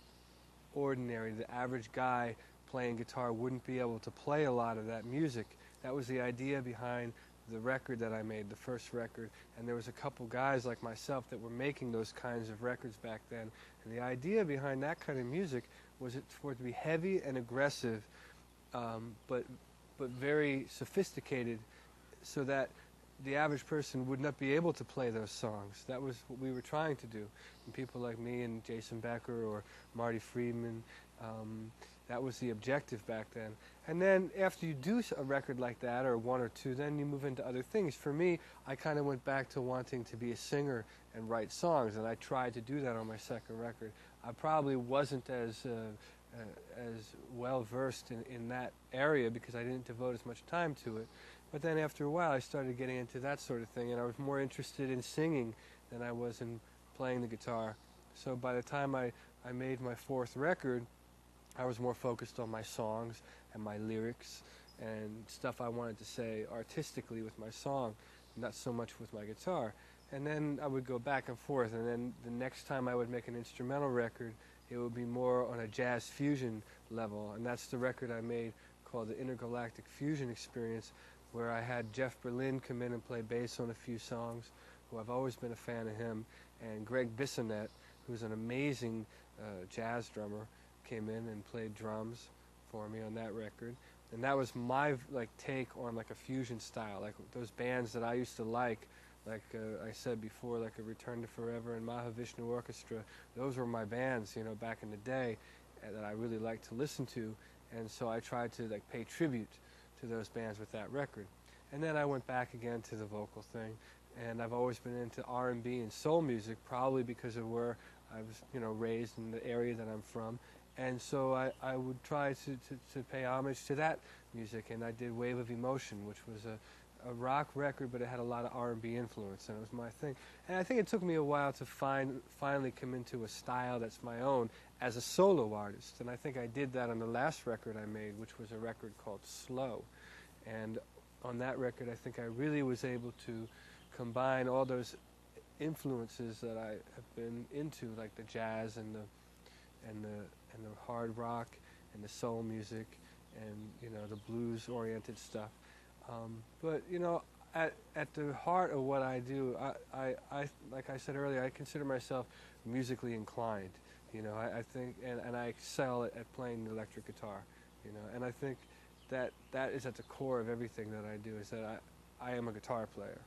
ordinary. The average guy playing guitar wouldn't be able to play a lot of that music. That was the idea behind the record that I made, the first record, and there was a couple guys like myself that were making those kinds of records back then, and the idea behind that kind of music was for it to be heavy and aggressive, but very sophisticated, so that the average person would not be able to play those songs. That was what we were trying to do. And people like me and Jason Becker or Marty Friedman, that was the objective back then. And then after you do a record like that, or one or two, then you move into other things. For me, I kind of went back to wanting to be a singer and write songs, and I tried to do that on my second record. I probably wasn't as well versed in that area because I didn't devote as much time to it. But then after a while I started getting into that sort of thing, and I was more interested in singing than I was in playing the guitar. So by the time I made my fourth record, I was more focused on my songs and my lyrics and stuff I wanted to say artistically with my song, not so much with my guitar. And then I would go back and forth, and then the next time I would make an instrumental record, it would be more on a jazz fusion level, and that's the record I made called the Intergalactic Fusion Experience, where I had Jeff Berlin come in and play bass on a few songs, who I've always been a fan of him, and Greg Bissonette, who's an amazing jazz drummer, came in and played drums for me on that record. And that was my take on a fusion style, like those bands that I used to like I said before, like a Return to Forever and Mahavishnu Orchestra. Those were my bands, back in the day that I really liked to listen to, and so I tried to pay tribute to those bands with that record. And then I went back again to the vocal thing, and I've always been into R&B and soul music, probably because of where I was, raised in the area that I'm from. And so I would try to pay homage to that music, and I did Wave of Emotion, which was a rock record, but it had a lot of R&B influence, and it was my thing. And I think it took me a while to finally come into a style that's my own as a solo artist, and I think I did that on the last record I made, which was a record called Slow. And on that record, I think I really was able to combine all those influences that I have been into, like the jazz and the hard rock and the soul music and the blues-oriented stuff. But at the heart of what I do, I like I said earlier, I consider myself musically inclined, You know, I think, and I excel at playing the electric guitar. You know, and I think that is at the core of everything that I do. Is that I am a guitar player.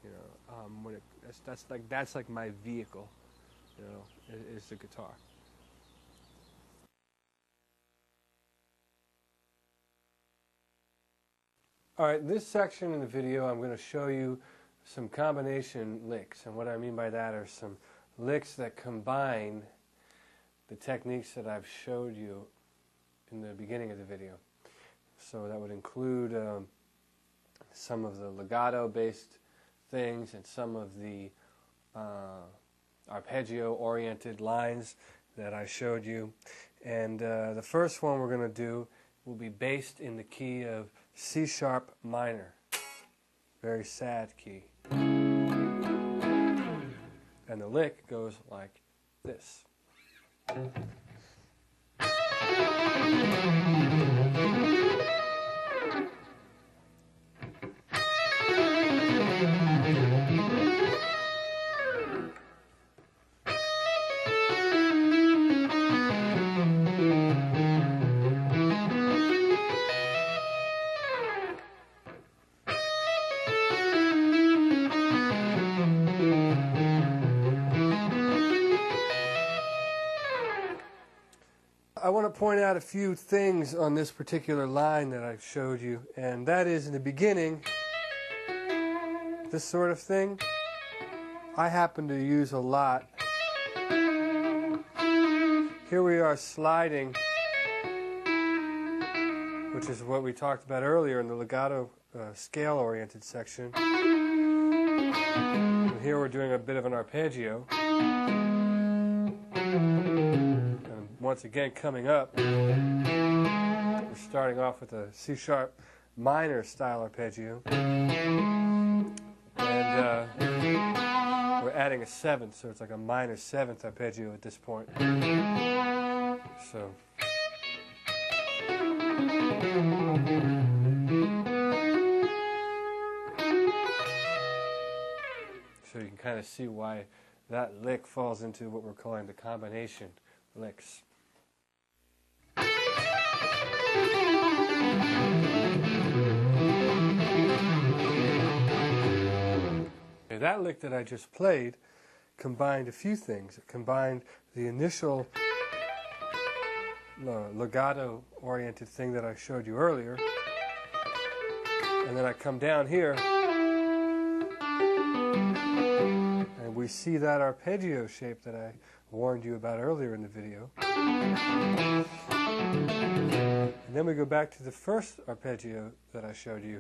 You know, that's like my vehicle. You know, is the guitar. All right, this section in the video I'm going to show you some combination licks, and what I mean by that are some licks that combine the techniques that I've showed you in the beginning of the video. So that would include some of the legato-based things and some of the arpeggio-oriented lines that I showed you. And the first one we're going to do will be based in the key of C sharp minor. Very sad key. And the lick goes like this. I want to point out a few things on this particular line that I showed you, and that is in the beginning, this sort of thing, I happen to use a lot. Here we are sliding, which is what we talked about earlier in the legato scale-oriented section. And here we're doing a bit of an arpeggio. Once again, coming up, we're starting off with a C sharp minor style arpeggio, and we're adding a seventh, so it's like a minor seventh arpeggio at this point. So you can kind of see why that lick falls into what we're calling the combination licks. That lick that I just played combined a few things. It combined the initial legato-oriented thing that I showed you earlier, and then I come down here, and we see that arpeggio shape that I warned you about earlier in the video. And then we go back to the first arpeggio that I showed you,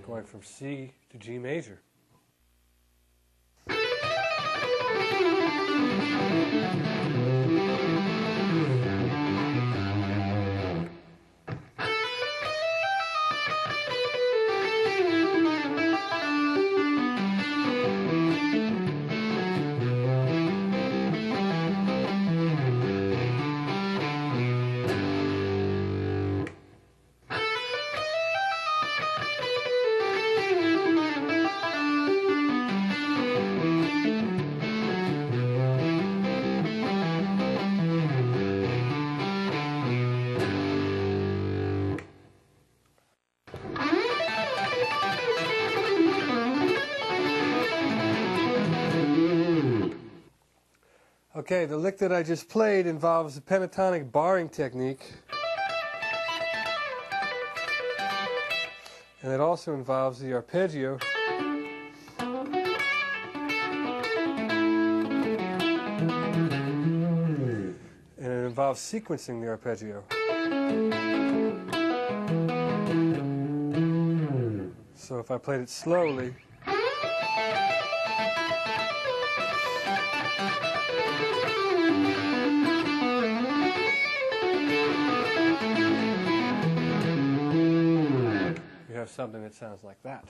going from C to G major. Okay, the lick that I just played involves the pentatonic barring technique, and it also involves the arpeggio, and it involves sequencing the arpeggio. So if I played it slowly, something that sounds like that.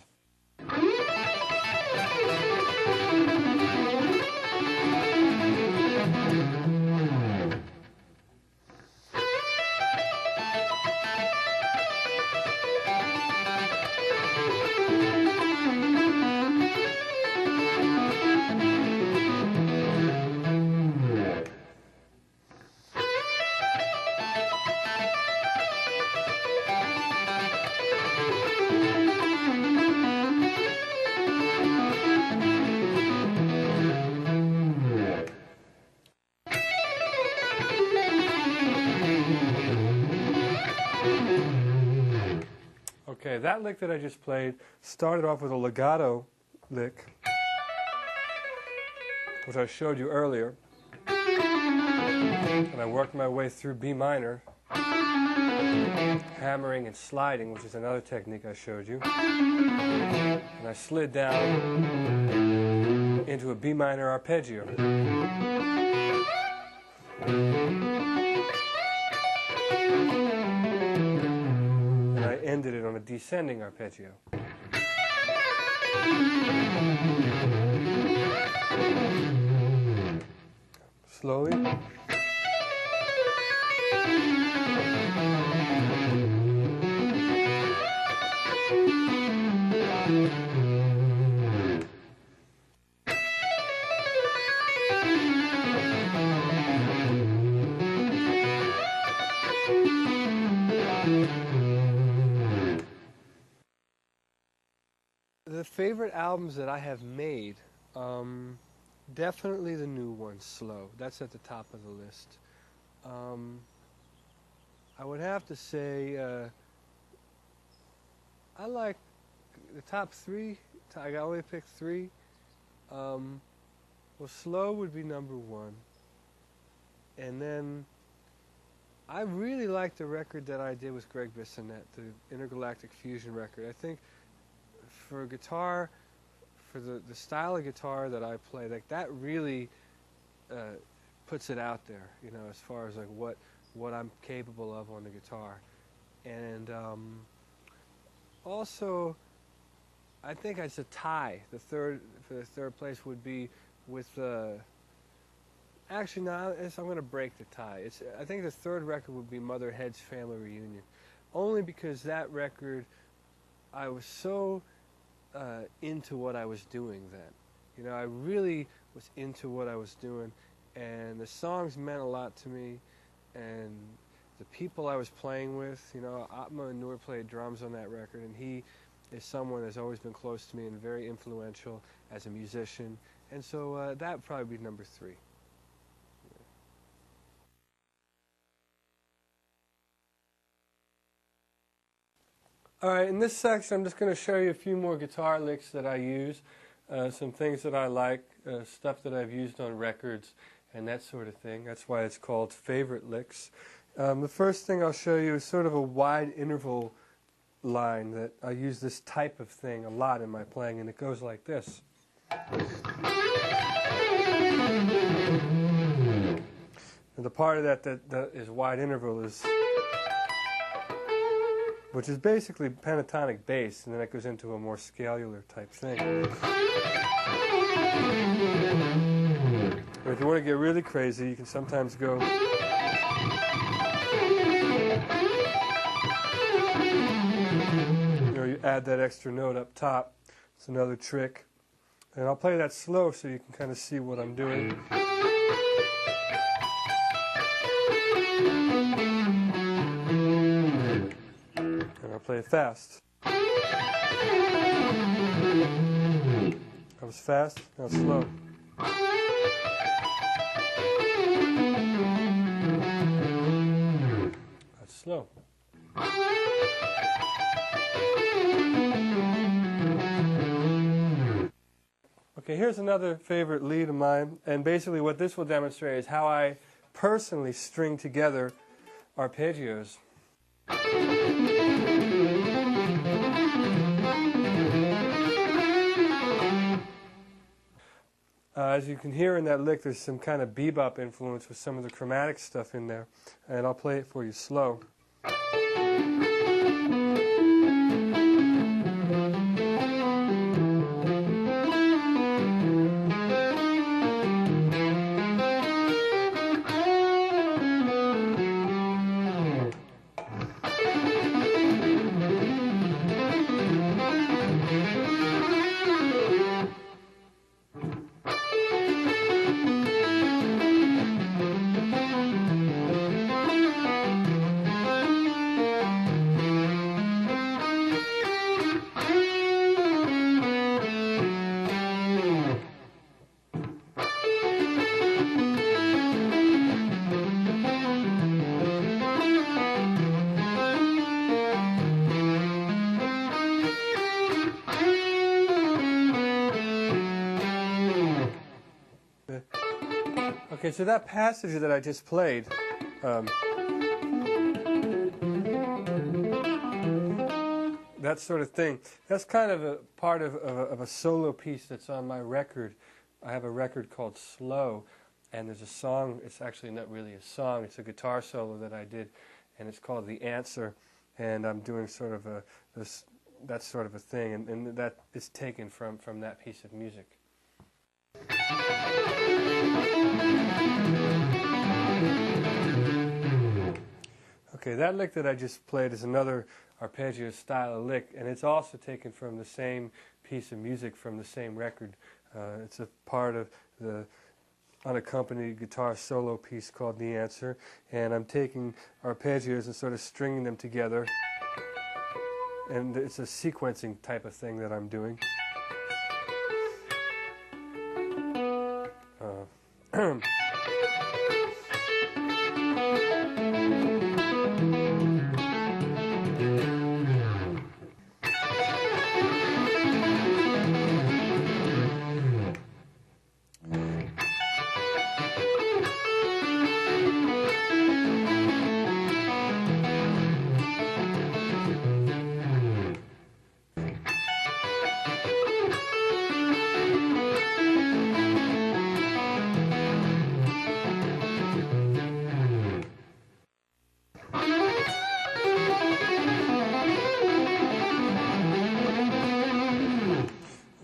Okay, that lick that I just played started off with a legato lick, which I showed you earlier. And I worked my way through B minor, hammering and sliding, which is another technique I showed you. And I slid down into a B minor arpeggio. And I ended it on a descending arpeggio. Slowly. The favorite albums that I have made, definitely the new one, Slow. That's at the top of the list. I would have to say I like the top three. I only picked three. Well, Slow would be number one. And then I really like the record that I did with Greg Bissonette, the Intergalactic Fusion record. I think for guitar, for the style of guitar that I play, like that really puts it out there, you know, as far as like what I'm capable of on the guitar. And also, I think it's a tie. The third place would be with actually, no, I'm going to break the tie. I think the third record would be Mother Head's Family Reunion, only because that record, I was so into what I was doing then. You know, I really was into what I was doing, and the songs meant a lot to me, and the people I was playing with, you know, Atma Nur played drums on that record, and he is someone that's always been close to me and very influential as a musician, and so that would probably be number three. All right, in this section, I'm just going to show you a few more guitar licks that I use, some things that I like, stuff that I've used on records, and that sort of thing. That's why it's called favorite licks. The first thing I'll show you is sort of a wide interval line that I use this type of thing a lot in my playing, and it goes like this. And the part of that is wide interval is, which is basically pentatonic bass, and then it goes into a more scalular type thing. Or if you want to get really crazy, you can sometimes go. You know, you add that extra note up top. It's another trick. And I'll play that slow so you can kind of see what I'm doing. I'll play it fast. That was fast, now slow. That's slow. Okay, here's another favorite lead of mine, and basically what this will demonstrate is how I personally string together arpeggios. As you can hear in that lick, there's some kind of bebop influence with some of the chromatic stuff in there, and I'll play it for you slow. Okay, so that passage that I just played, that sort of thing, that's kind of a part of a solo piece that's on my record. I have a record called Slow, and there's a song, it's actually not really a song, it's a guitar solo that I did, and it's called The Answer, and I'm doing sort of that sort of a thing, and that is taken from that piece of music. Okay, that lick that I just played is another arpeggio style of lick, and it's also taken from the same piece of music from the same record. It's a part of the unaccompanied guitar solo piece called The Answer, and I'm taking arpeggios and sort of stringing them together, and it's a sequencing type of thing that I'm doing.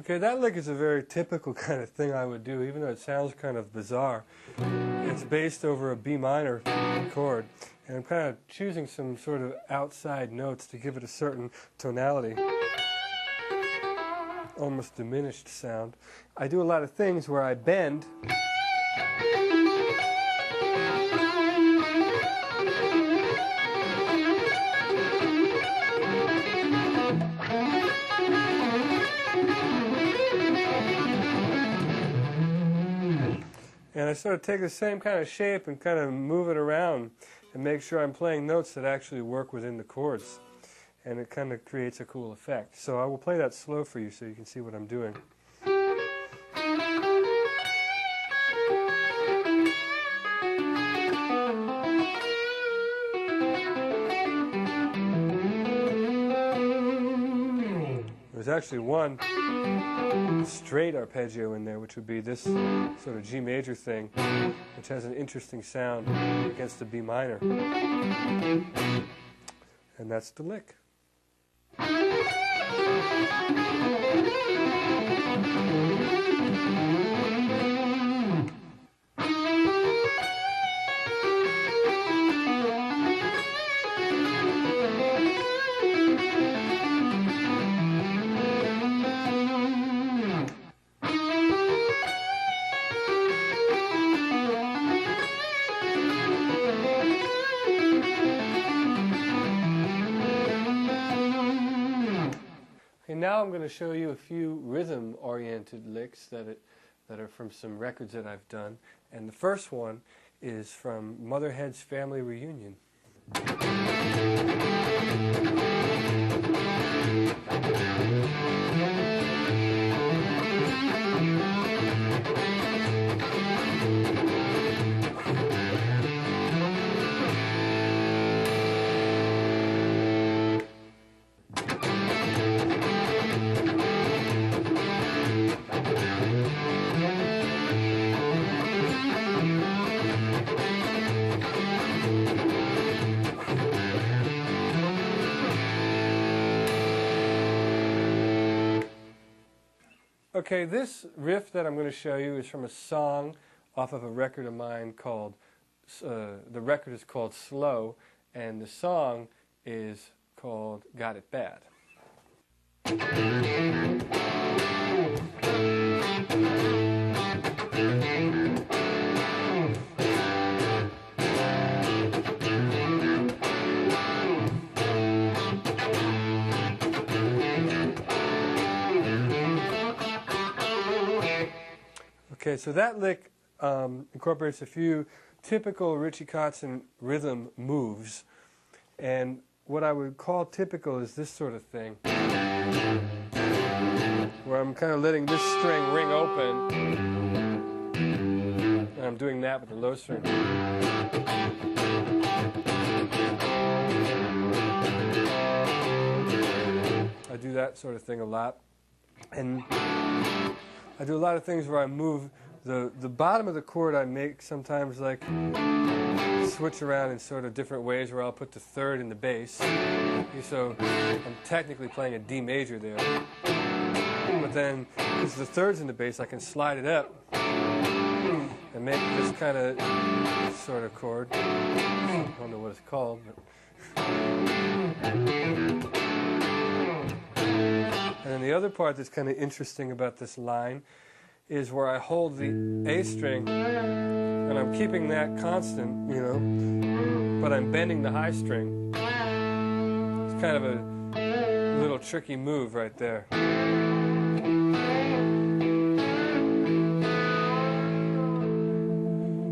Okay, that lick is a very typical kind of thing I would do, even though it sounds kind of bizarre. It's based over a B minor chord, and I'm kind of choosing some sort of outside notes to give it a certain tonality, almost diminished sound. I do a lot of things where I bend, and I sort of take the same kind of shape and kind of move it around and make sure I'm playing notes that actually work within the chords. And it kind of creates a cool effect. So I will play that slow for you so you can see what I'm doing. There's actually one straight arpeggio in there, which would be this sort of G major thing, which has an interesting sound against the B minor. And that's the lick. Now I'm going to show you a few rhythm-oriented licks that are from some records that I've done. And the first one is from Motherhead's Family Reunion. Okay, this riff that I'm going to show you is from a song off of a record of mine called, the record is called Slow, and the song is called Got It Bad. Okay, so that lick incorporates a few typical Richie Kotzen rhythm moves, and what I would call typical is this sort of thing, where I'm kind of letting this string ring open, and I'm doing that with the low string. I do that sort of thing a lot. And I do a lot of things where I move the bottom of the chord. I make sometimes like switch around in sort of different ways where I'll put the third in the bass. So I'm technically playing a D major there. But then, because the third's in the bass, I can slide it up and make this kind of sort of chord. I don't know what it's called, but. And then the other part that's kind of interesting about this line is where I hold the A string, and I'm keeping that constant, you know, but I'm bending the high string. It's kind of a little tricky move right there.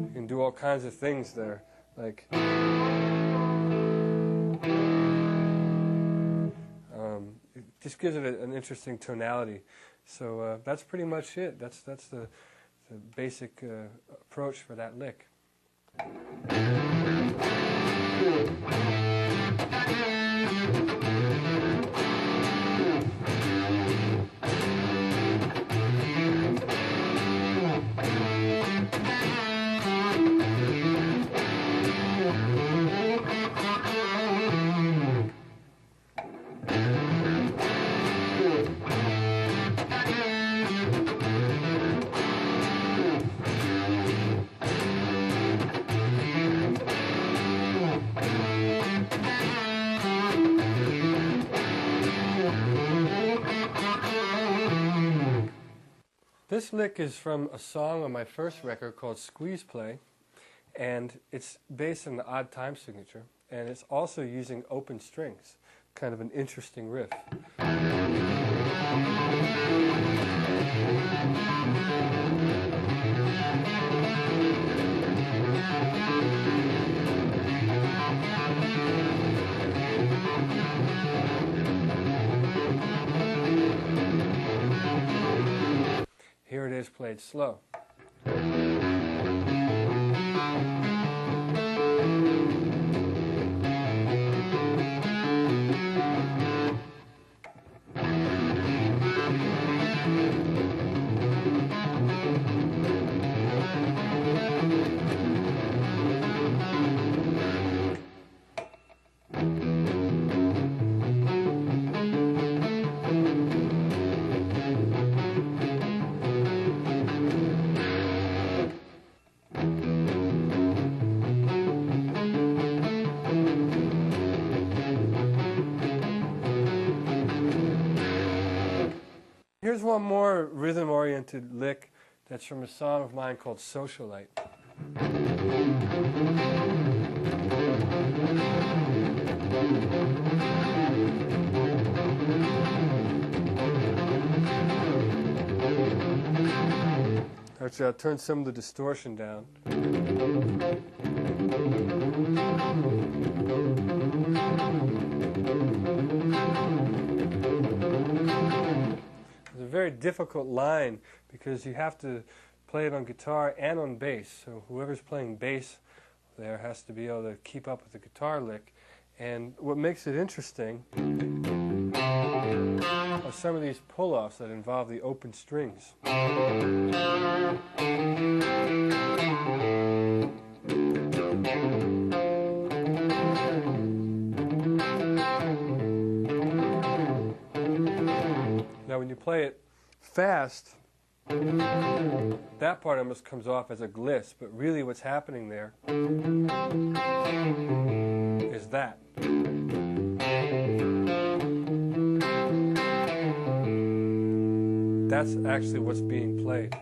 You can do all kinds of things there, like it just gives it an interesting tonality. So that's pretty much it. That's the basic approach for that lick. This lick is from a song on my first record called Squeeze Play, and it's based on the odd time signature, and it's also using open strings, kind of an interesting riff. Here it is played slow. Here's one more rhythm-oriented lick that's from a song of mine called Socialite. Actually, I'll turn some of the distortion down. It's a very difficult line because you have to play it on guitar and on bass. So whoever's playing bass there has to be able to keep up with the guitar lick. And what makes it interesting are some of these pull-offs that involve the open strings. Now when you play it fast, that part almost comes off as a gliss, but really what's happening there is that. That's actually what's being played.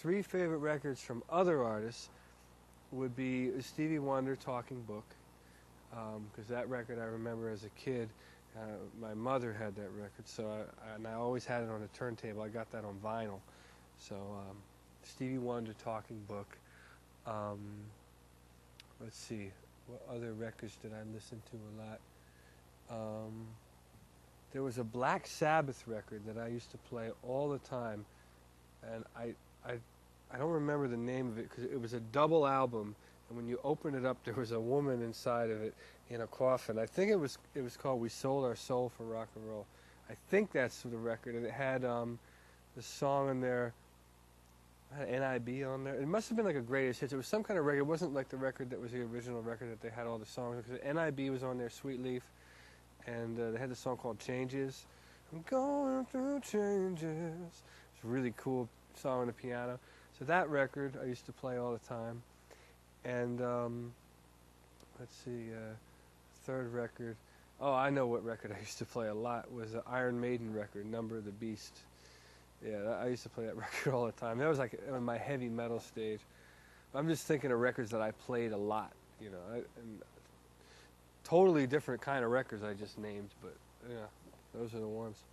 three favorite records from other artists would be Stevie Wonder, Talking Book, because that record I remember as a kid. My mother had that record, so I always had it on a turntable. I got that on vinyl. So Stevie Wonder, Talking Book. Let's see, what other records did I listen to a lot? There was a Black Sabbath record that I used to play all the time, and I don't remember the name of it because it was a double album, and when you open it up, there was a woman inside of it in a coffin. I think it was called "We Sold Our Soul for Rock and Roll." I think that's the record, and it had the song in there. It had NIB on there. It must have been like a greatest hits. It was some kind of record. It wasn't like the record that was the original record that they had all the songs. Because NIB was on there, Sweet Leaf, and they had the song called "Changes." I'm going through changes. It's a really cool song on the piano. So that record I used to play all the time. And let's see, third record. Oh, I know what record I used to play a lot. Was the Iron Maiden record, Number of the Beast. Yeah, I used to play that record all the time. That was like in my heavy metal stage. I'm just thinking of records that I played a lot, you know. And totally different kind of records I just named, but yeah, those are the ones.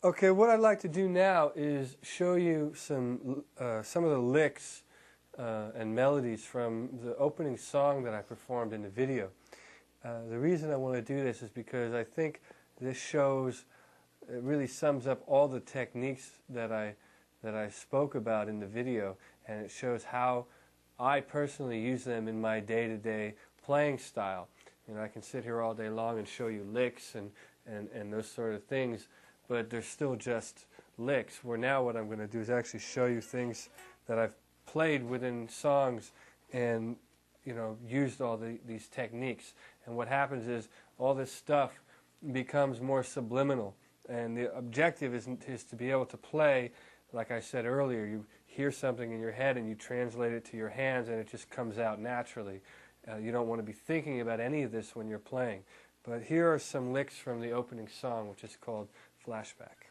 Okay, what I'd like to do now is show you some of the licks and melodies from the opening song that I performed in the video. The reason I want to do this is because I think this shows, it really sums up all the techniques that I spoke about in the video, and it shows how I personally use them in my day-to-day playing style. You know, I can sit here all day long and show you licks and those sort of things, but they're still just licks, where now what I'm going to do is actually show you things that I've played within songs and, you know, used all these techniques. And what happens is all this stuff becomes more subliminal, and the objective is to be able to play, like I said earlier, you hear something in your head and you translate it to your hands and it just comes out naturally. You don't want to be thinking about any of this when you're playing. But here are some licks from the opening song, which is called Flashback.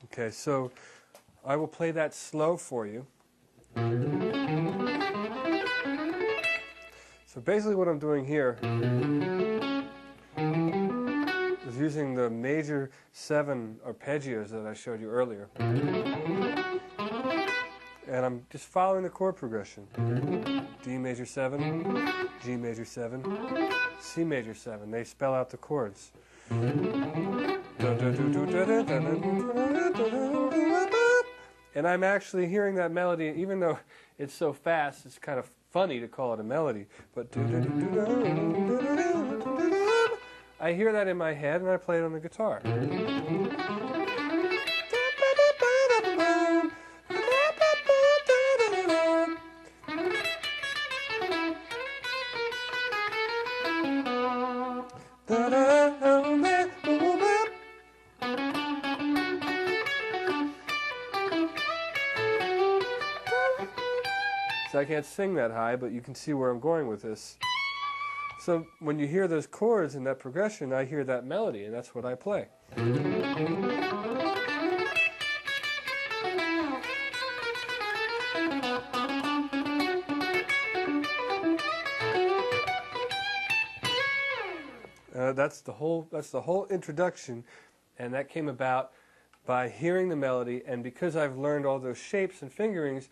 Okay, so I will play that slow for you. So basically what I'm doing here is using the major 7 arpeggios that I showed you earlier. And I'm just following the chord progression. D major 7, G major 7, C major 7. They spell out the chords. And I'm actually hearing that melody, even though it's so fast, it's kind of funny to call it a melody. But I hear that in my head, and I play it on the guitar. So I can't sing that high, but you can see where I'm going with this. So when you hear those chords and that progression, I hear that melody, and that's what I play. That's the whole introduction, and that came about by hearing the melody, and because I've learned all those shapes and fingerings,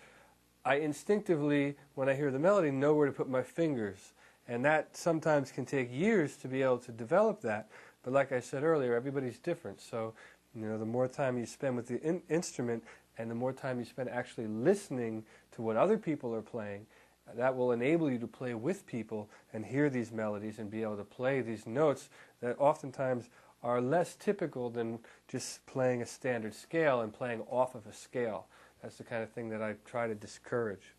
I instinctively, when I hear the melody, know where to put my fingers. And that sometimes can take years to be able to develop that. But like I said earlier, everybody's different. So, you know, the more time you spend with the instrument and the more time you spend actually listening to what other people are playing, that will enable you to play with people and hear these melodies and be able to play these notes that oftentimes are less typical than just playing a standard scale and playing off of a scale. That's the kind of thing that I try to discourage.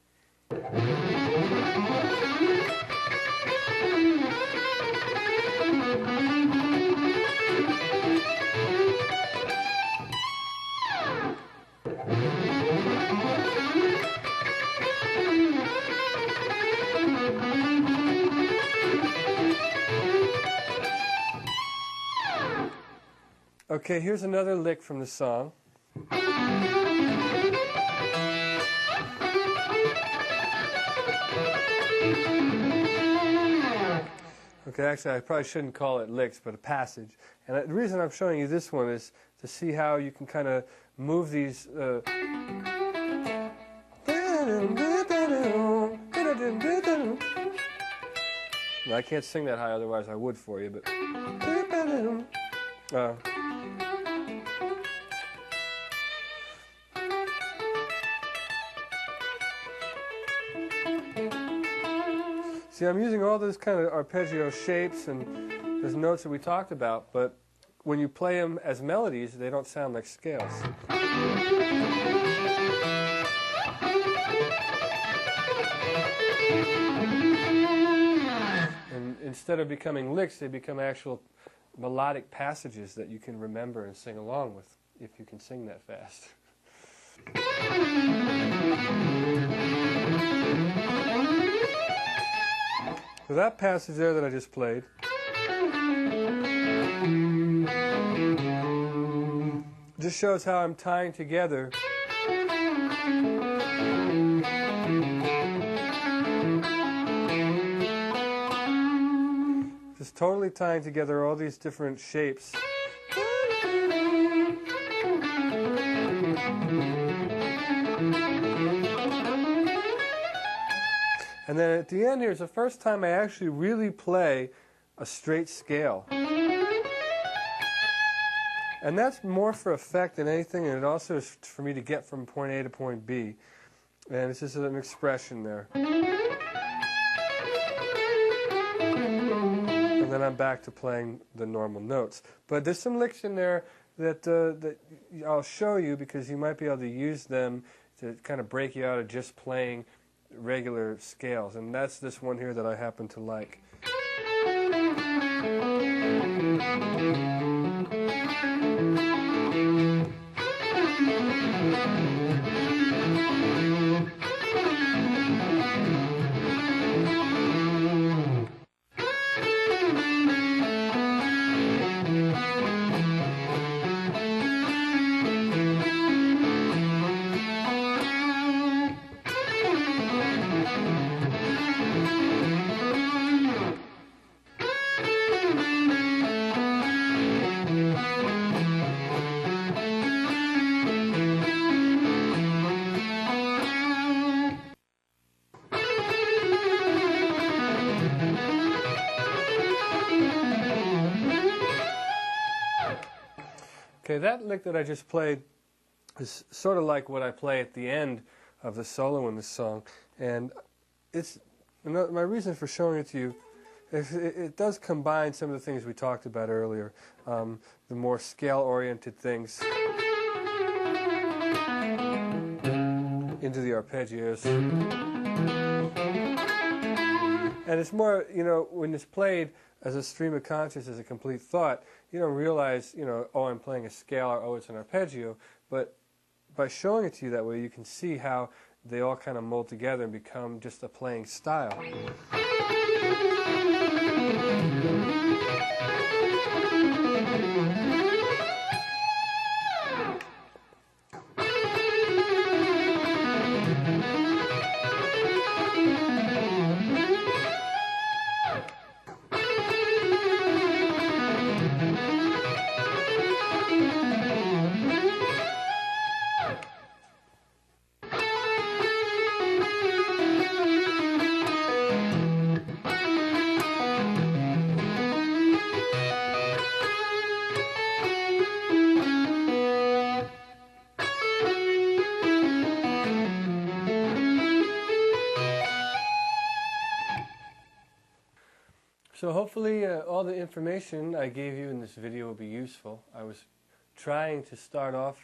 Okay, here's another lick from the song. Okay, actually I probably shouldn't call it licks, but a passage. And the reason I'm showing you this one is to see how you can kind of move these I can't sing that high, otherwise I would for you, but see, I'm using all those kind of arpeggio shapes and those notes that we talked about, but when you play them as melodies, they don't sound like scales. And instead of becoming licks, they become actual melodic passages that you can remember and sing along with, if you can sing that fast. So that passage there that I just played just shows how I'm tying together just totally tying together all these different shapes. And then at the end here is the first time I actually really play a straight scale. And that's more for effect than anything, and it also is for me to get from point A to point B. And it's just an expression there. And then I'm back to playing the normal notes. But there's some licks in there that I'll show you, because you might be able to use them to kind of break you out of just playing regular scales. And that's this one here that I happen to like. Okay, that lick that I just played is sort of like what I play at the end of the solo in this song, and it's my reason for showing it to you. It does combine some of the things we talked about earlier, the more scale-oriented things into the arpeggios. And it's more, when it's played as a stream of conscious, as a complete thought, you don't realize, oh, I'm playing a scale, or oh, it's an arpeggio. But by showing it to you that way, you can see how they all kind of mold together and become just a playing style. So hopefully all the information I gave you in this video will be useful. I was trying to start off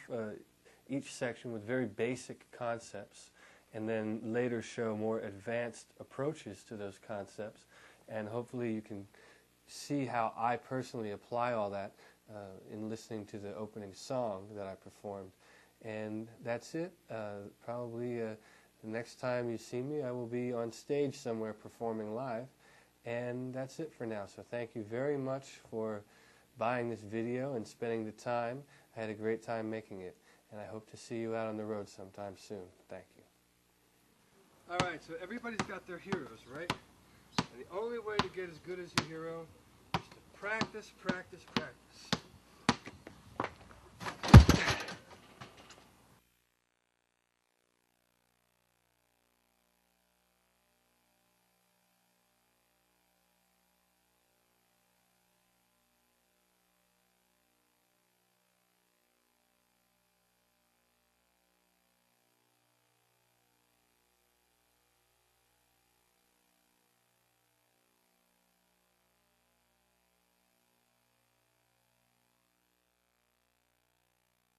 each section with very basic concepts, and then later show more advanced approaches to those concepts, and hopefully you can see how I personally apply all that in listening to the opening song that I performed. And that's it. Probably the next time you see me, I will be on stage somewhere performing live. And that's it for now. So thank you very much for buying this video and spending the time. I had a great time making it, and I hope to see you out on the road sometime soon. Thank you. All right, so everybody's got their heroes, right? And the only way to get as good as your hero is to practice, practice, practice.